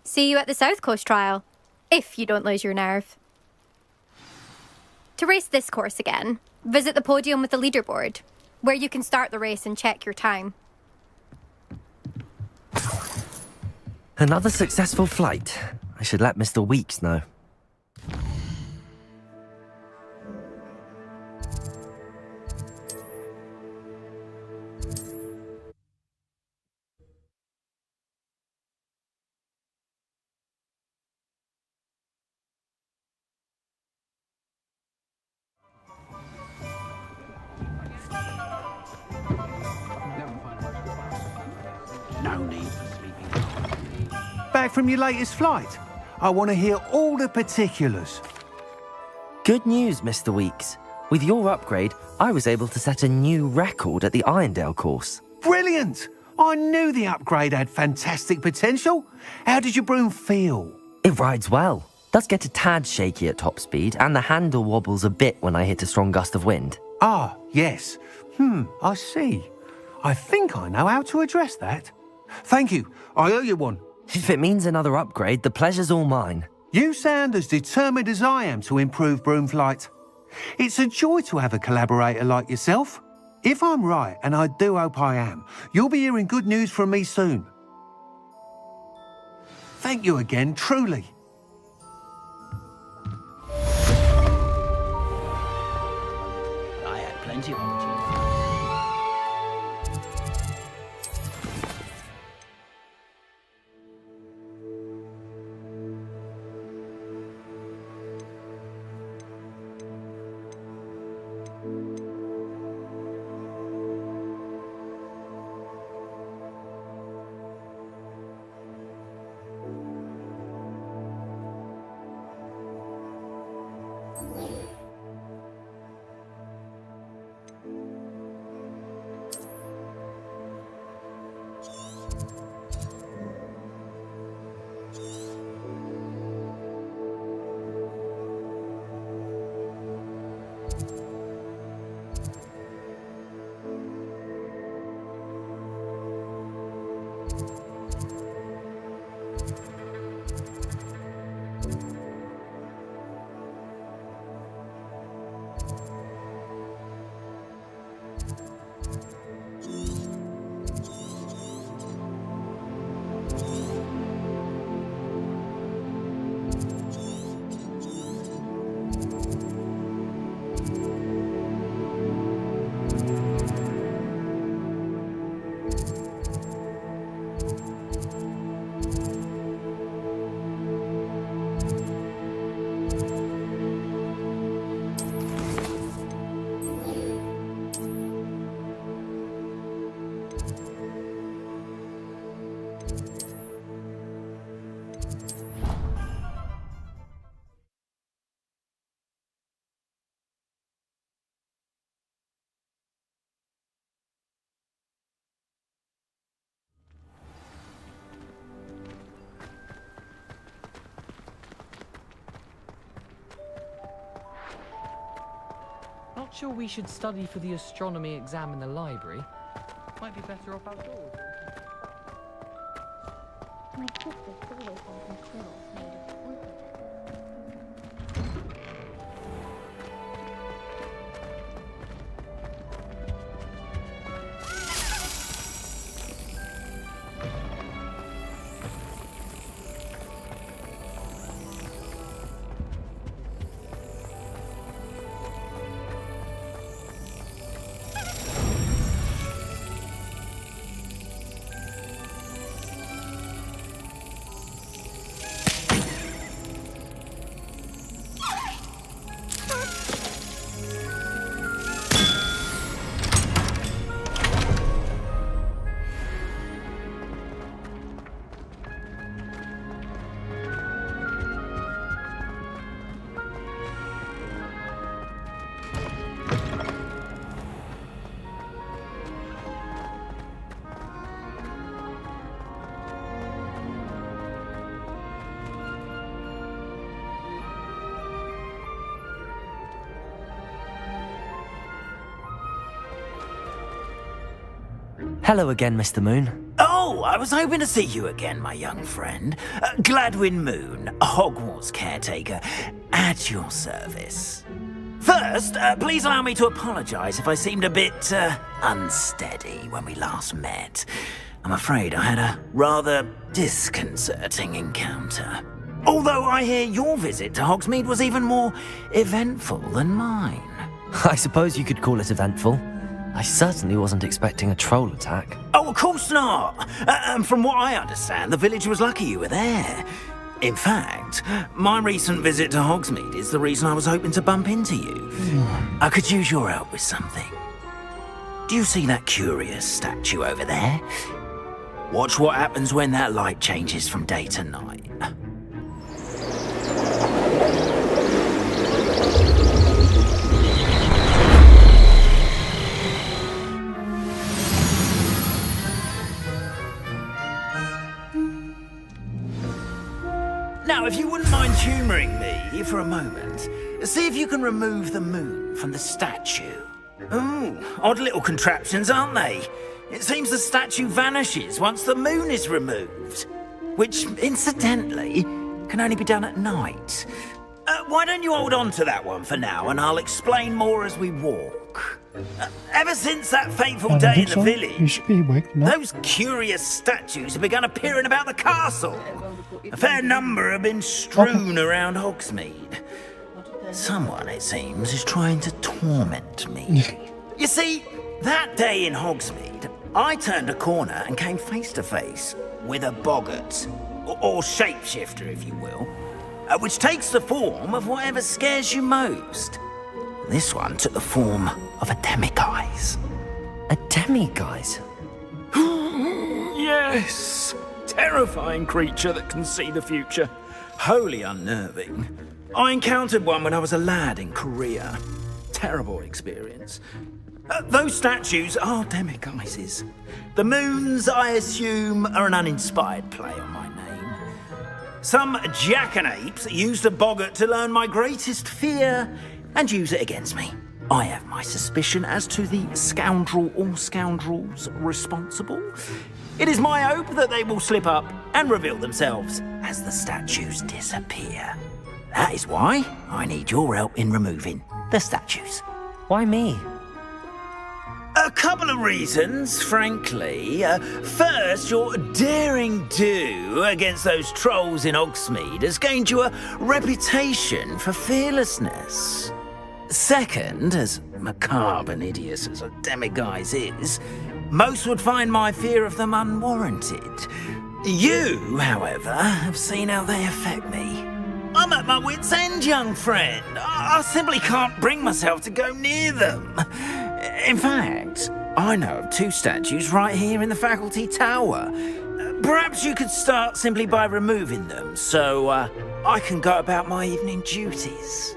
See you at the South Coast trial, if you don't lose your nerve. To race this course again, visit the podium with the leaderboard, where you can start the race and check your time. Another successful flight. I should let Mr. Weeks know. No need for sleeping. Back from your latest flight? I want to hear all the particulars. Good news, Mr. Weeks. With your upgrade, I was able to set a new record at the Irondale course. Brilliant! I knew the upgrade had fantastic potential. How did your broom feel? It rides well. Does get a tad shaky at top speed, and the handle wobbles a bit when I hit a strong gust of wind. Ah, yes. I see. I think I know how to address that. Thank you. I owe you one. If it means another upgrade, the pleasure's all mine. You sound as determined as I am to improve broom flight. It's a joy to have a collaborator like yourself. If I'm right, and I do hope I am, you'll be hearing good news from me soon. Thank you again, truly. I had plenty of opportunity. Not sure we should study for the astronomy exam in the library. Might be better off outdoors. My sister's always wanting squirrels made of wood. Hello again, Mr. Moon. Oh, I was hoping to see you again, my young friend. Gladwin Moon, Hogwarts caretaker, at your service. First, please allow me to apologise if I seemed a bit unsteady when we last met. I'm afraid I had a rather disconcerting encounter. Although I hear your visit to Hogsmeade was even more eventful than mine. I suppose you could call it eventful. I certainly wasn't expecting a troll attack. Oh, of course not. And from what I understand, the village was lucky you were there. In fact, my recent visit to Hogsmeade is the reason I was hoping to bump into you. I could use your help with something. Do you see that curious statue over there? Watch what happens when that light changes from day to night. Now, if you wouldn't mind humouring me for a moment, see if you can remove the moon from the statue. Ooh, odd little contraptions, aren't they? It seems the statue vanishes once the moon is removed, which, incidentally, can only be done at night. Why don't you hold on to that one for now, and I'll explain more as we walk. Ever since that fateful day in the village, You should be awake now. those curious statues have begun appearing about the castle. A fair number have been strewn around Hogsmeade. Someone, it seems, is trying to torment me. You see, that day in Hogsmeade, I turned a corner and came face to face with a boggart, or shapeshifter, if you will, which takes the form of whatever scares you most. This one took the form of a demiguise. A demiguise? Yes! Terrifying creature that can see the future. Wholly unnerving. I encountered one when I was a lad in Korea. Terrible experience. Those statues are demiguises. The moons, I assume, are an uninspired play on my name. Some jackanapes used a boggart to learn my greatest fear and use it against me. I have my suspicion as to the scoundrel or scoundrels responsible. It is my hope that they will slip up and reveal themselves as the statues disappear. That is why I need your help in removing the statues. Why me? A couple of reasons, frankly. First, your daring do against those trolls in Hogsmeade has gained you a reputation for fearlessness. Second, as macabre and hideous as a demiguise is, most would find my fear of them unwarranted. You, however, have seen how they affect me. I'm at my wit's end, young friend. I simply can't bring myself to go near them. In fact, I know of two statues right here in the faculty tower. Perhaps you could start simply by removing them, so I can go about my evening duties.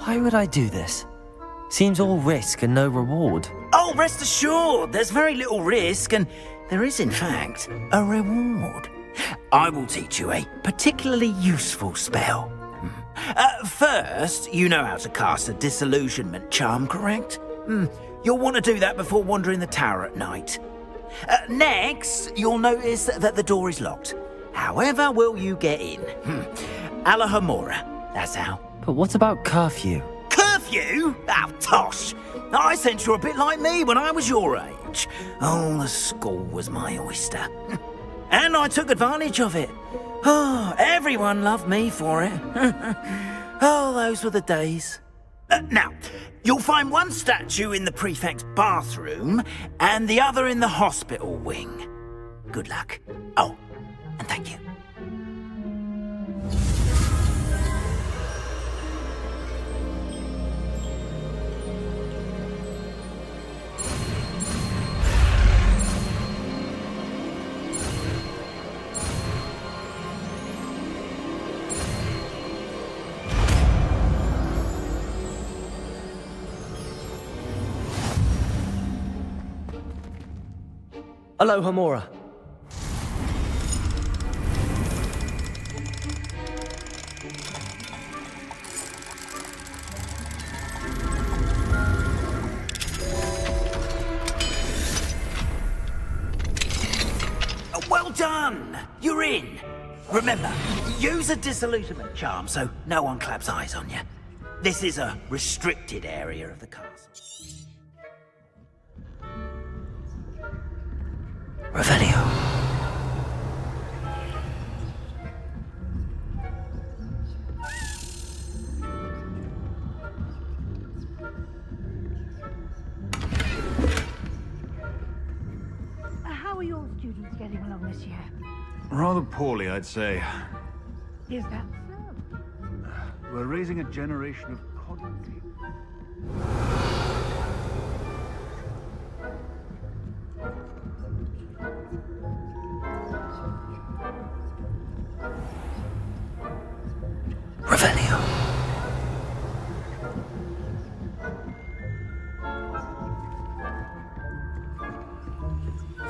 Why would I do this? Seems all risk and no reward. Oh, rest assured, there's very little risk, and there is, in fact, a reward. I will teach you a particularly useful spell. First, you know how to cast a disillusionment charm, correct? You'll want to do that before wandering the tower at night. Next, you'll notice that the door is locked. However will you get in? Alahomora, that's how. But what about curfew? Curfew? Oh, tosh. I sense you're a bit like me when I was your age. Oh, the school was my oyster. And I took advantage of it. Oh, everyone loved me for it. Oh, those were the days. Now, you'll find one statue in the prefect's bathroom and the other in the hospital wing. Good luck. Oh, and thank you. Alohomora. Remember, use a disillusionment charm so no one claps eyes on you. This is a restricted area of the castle. Revelio. How are your students getting along this year? Rather poorly, I'd say. Is that so? We're raising a generation of coddling. Revelio.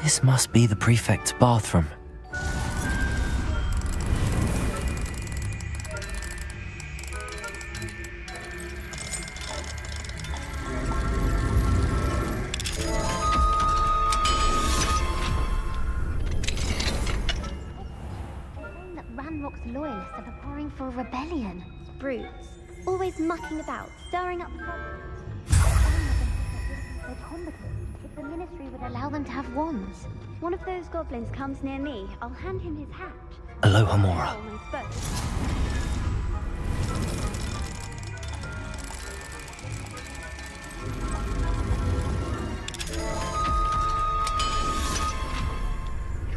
This must be the prefect's bathroom. That Ranrock's loyalists are preparing for a rebellion. Brutes, always mucking about, stirring up trouble. They're combatants. If the ministry would allow them to have wands. One of those goblins comes near me, I'll hand him his hat. Aloha Mora. And spurs.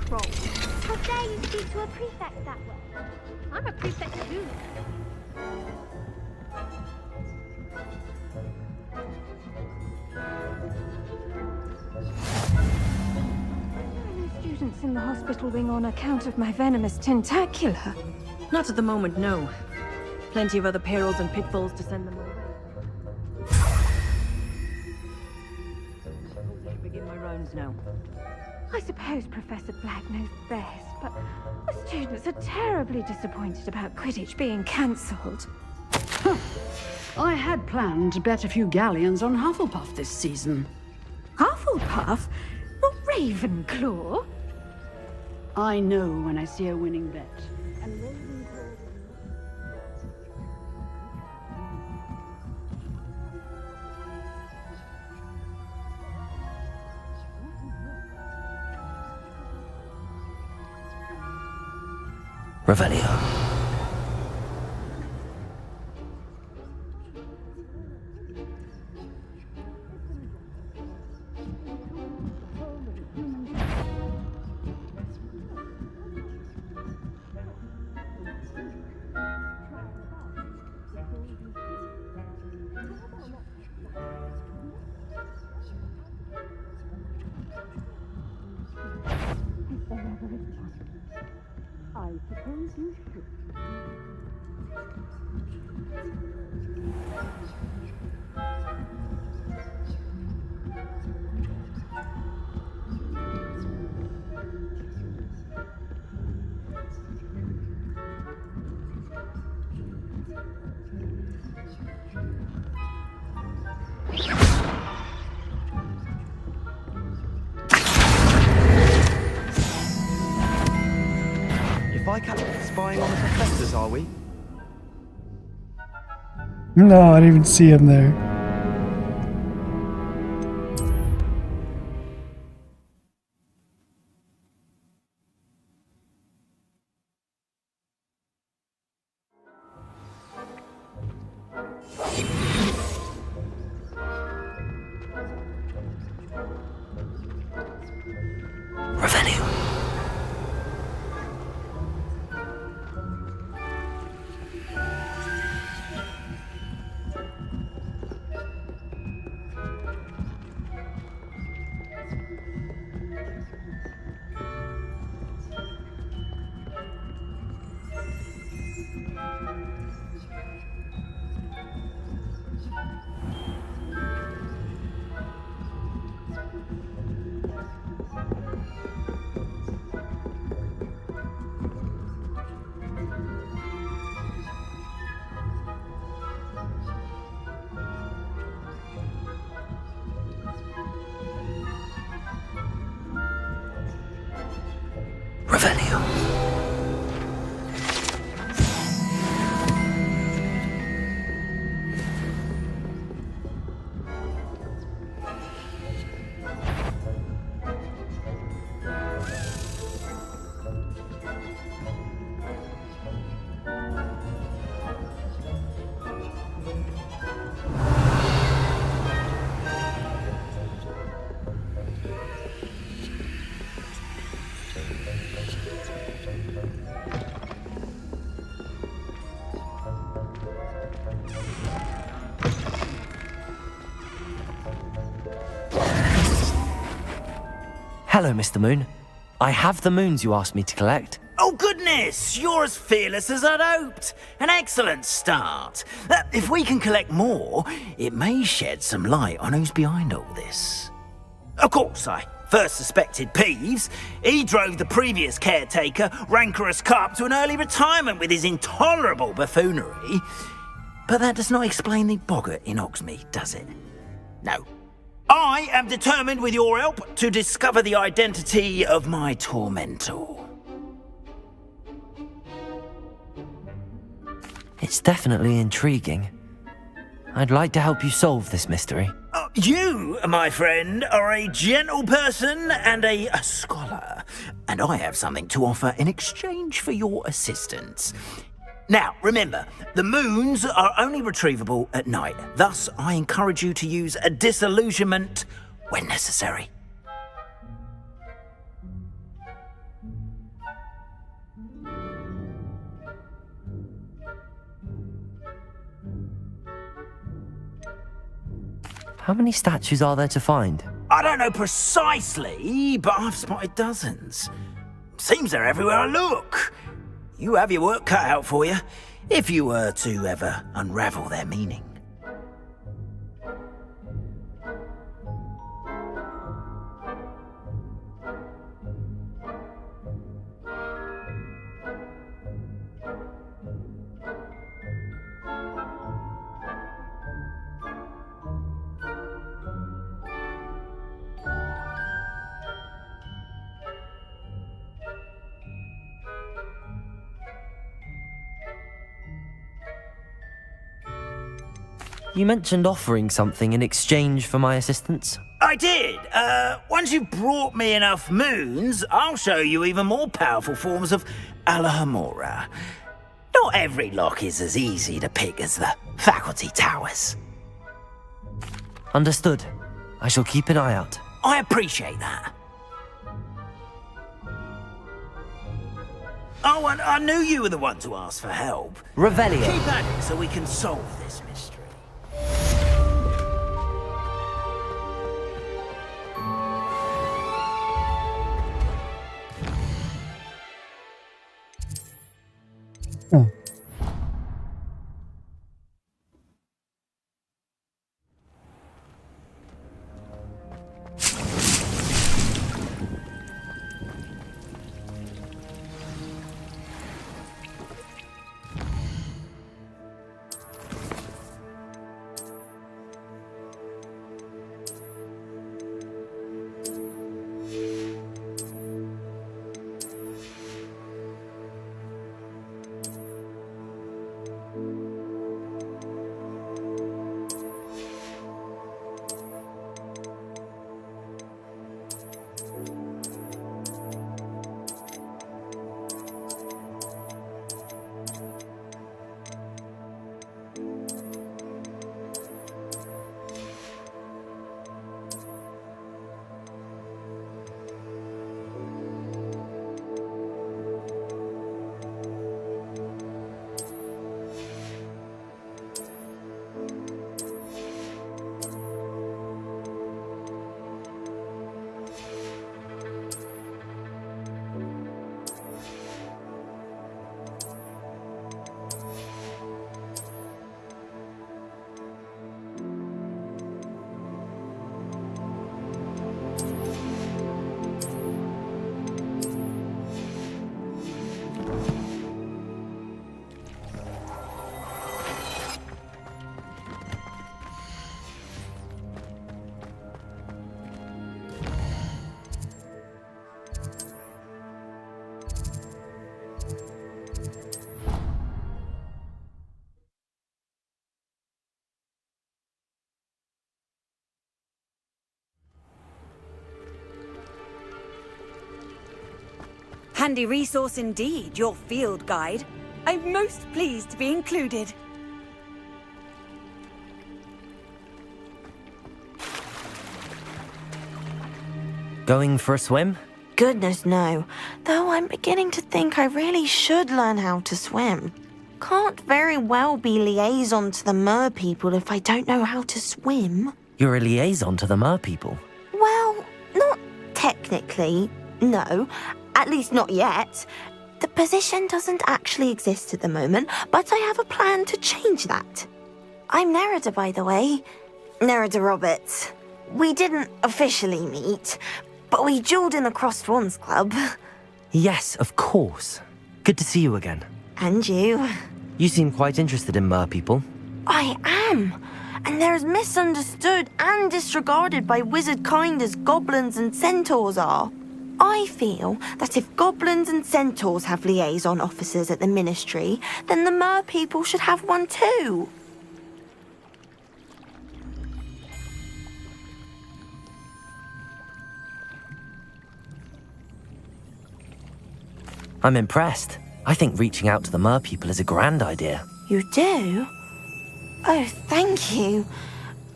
Troll. How dare you speak to a prefect that way? I'm a prefect too. Students in the hospital wing on account of my venomous tentacula. Not at the moment, no. Plenty of other perils and pitfalls to send them away. I should begin my rounds now. I suppose Professor Black knows best, but the students are terribly disappointed about Quidditch being cancelled. I had planned to bet a few galleons on Hufflepuff this season. Hufflepuff? Not Ravenclaw? I know when I see a winning bet. And Revelio. I suppose you should. If I catch them spying on the professors, are we? No, I didn't even see him there. Hello, Mr. Moon. I have the moons you asked me to collect. Oh, goodness! You're as fearless as I'd hoped. An excellent start. If we can collect more, it may shed some light on who's behind all this. Of course, I first suspected Peeves. He drove the previous caretaker, Rancorous Carp, to an early retirement with his intolerable buffoonery. But that does not explain the boggart in Hogsmeade, does it? No. I am determined, with your help, to discover the identity of my tormentor. It's definitely intriguing. I'd like to help you solve this mystery. You, my friend, are a gentle person and a scholar, and I have something to offer in exchange for your assistance. Now, remember, the moons are only retrievable at night. Thus, I encourage you to use a disillusionment when necessary. How many statues are there to find? I don't know precisely, but I've spotted dozens. Seems they're everywhere I look. You have your work cut out for you, if you were to ever unravel their meaning. You mentioned offering something in exchange for my assistance. I did. Once you've brought me enough moons, I'll show you even more powerful forms of Alahamora. Not every lock is as easy to pick as the faculty towers. Understood. I shall keep an eye out. I appreciate that. Oh, and I knew you were the one to ask for help. Revelio. Keep at it so we can solve this mystery. Handy resource indeed, your field guide. I'm most pleased to be included. Going for a swim? Goodness, no. Though I'm beginning to think I really should learn how to swim. Can't very well be liaison to the mer people if I don't know how to swim. You're a liaison to the mer people. Well, not technically. technically, no. At least not yet. The position doesn't actually exist at the moment, but I have a plan to change that. I'm Nerida, by the way. Nerida Roberts. We didn't officially meet, but we duelled in the Crossed Wands Club. Yes, of course. Good to see you again. And you. You seem quite interested in merpeople. I am. And they're as misunderstood and disregarded by wizard kind as goblins and centaurs are. I feel that if goblins and centaurs have liaison officers at the Ministry, then the merpeople should have one too. I'm impressed. I think reaching out to the merpeople is a grand idea. You do? Oh, thank you.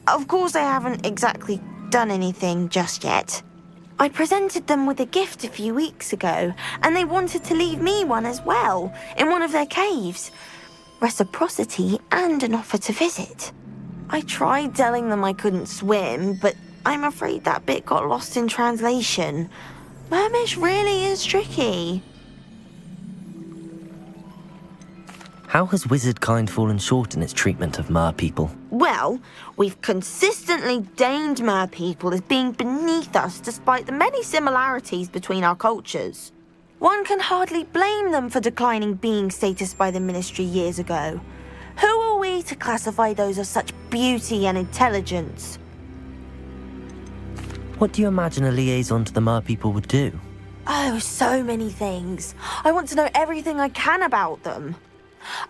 Of course I haven't exactly done anything just yet. I presented them with a gift a few weeks ago, and they wanted to leave me one as well, in one of their caves. Reciprocity and an offer to visit. I tried telling them I couldn't swim, but I'm afraid that bit got lost in translation. Mermish really is tricky. How has wizardkind fallen short in its treatment of merpeople? Well, we've consistently deigned merpeople as being beneath us despite the many similarities between our cultures. One can hardly blame them for declining being status by the Ministry years ago. Who are we to classify those of such beauty and intelligence? What do you imagine a liaison to the merpeople would do? Oh, so many things. I want to know everything I can about them.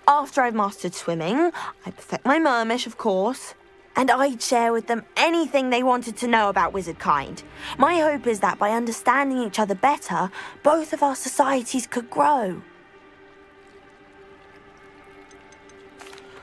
After I've mastered swimming, I perfect my mermish, of course, and I'd share with them anything they wanted to know about wizardkind. My hope is that by understanding each other better, both of our societies could grow.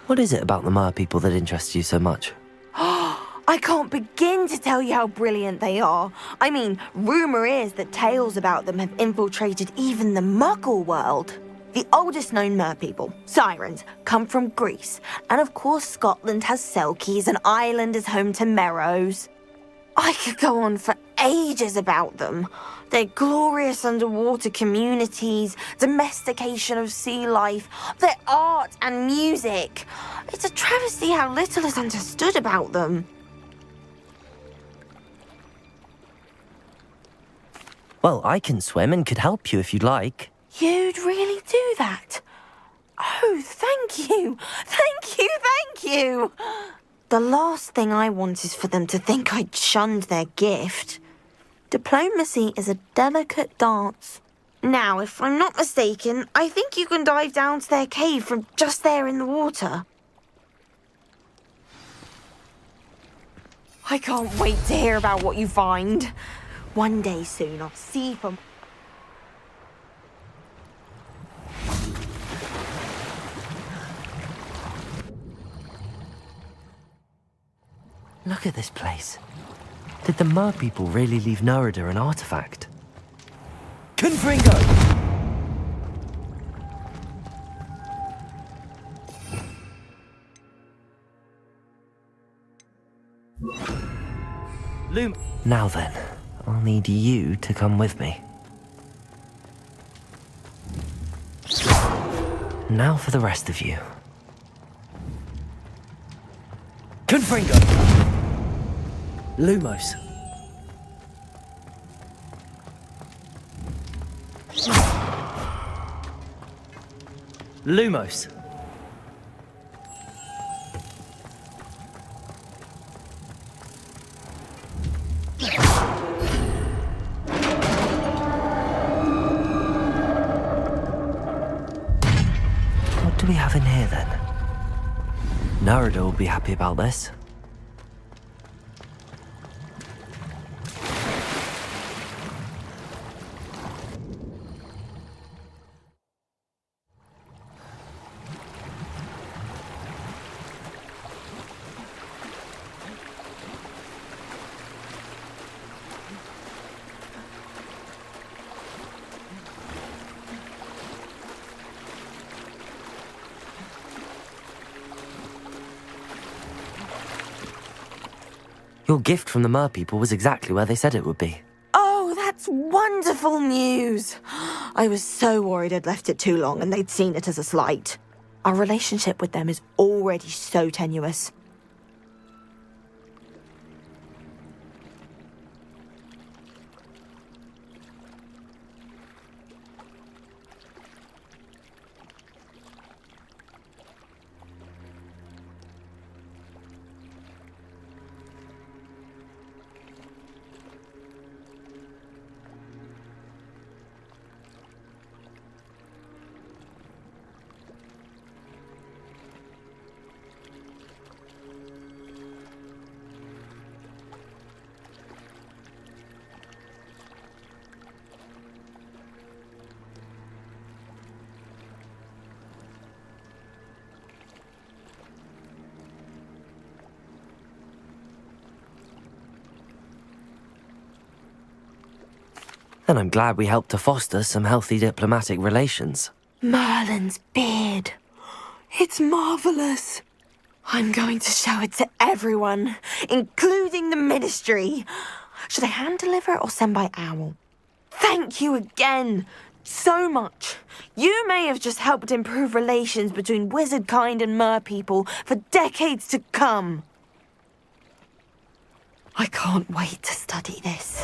What is it about the merpeople that interests you so much? I can't begin to tell you how brilliant they are. I mean, rumour is that tales about them have infiltrated even the Muggle world. The oldest known merpeople, sirens, come from Greece, and of course Scotland has Selkies and Ireland is home to Merrows. I could go on for ages about them. Their glorious underwater communities, domestication of sea life, their art and music. It's a travesty how little is understood about them. Well, I can swim and could help you if you'd like. You'd really do that? Oh, thank you! Thank you, thank you! The last thing I want is for them to think I'd shunned their gift. Diplomacy is a delicate dance. Now, if I'm not mistaken, I think you can dive down to their cave from just there in the water. I can't wait to hear about what you find. One day soon, I'll see from... Look at this place. Did the merpeople really leave Nerida an artifact? Confringo! Now then, I'll need you to come with me. Now for the rest of you. Confringo! Lumos. Lumos. What do we have in here then? Nerida will be happy about this. Your gift from the merpeople was exactly where they said it would be. Oh, that's That's wonderful news! I was so worried I'd left it too long and they'd seen it as a slight. Our relationship with them is already so tenuous. And I'm glad we helped to foster some healthy diplomatic relations. Merlin's beard. It's marvelous. I'm going to show it to everyone, including the Ministry. Should I hand deliver it or send by owl? Thank you again. So much. You may have just helped improve relations between wizard kind and mer people for decades to come. I can't wait to study this.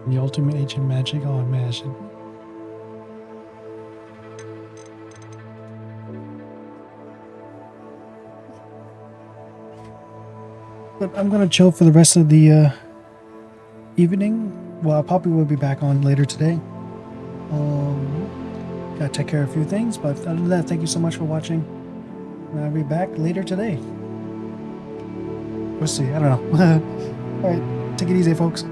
The ultimate ancient magic, oh, imagine. But I'm gonna chill for the rest of the evening. Well, Poppy will be back on later today. Gotta take care of a few things, but other than that, thank you so much for watching. I'll be back later today. We'll see. I don't know. All right, take it easy, folks.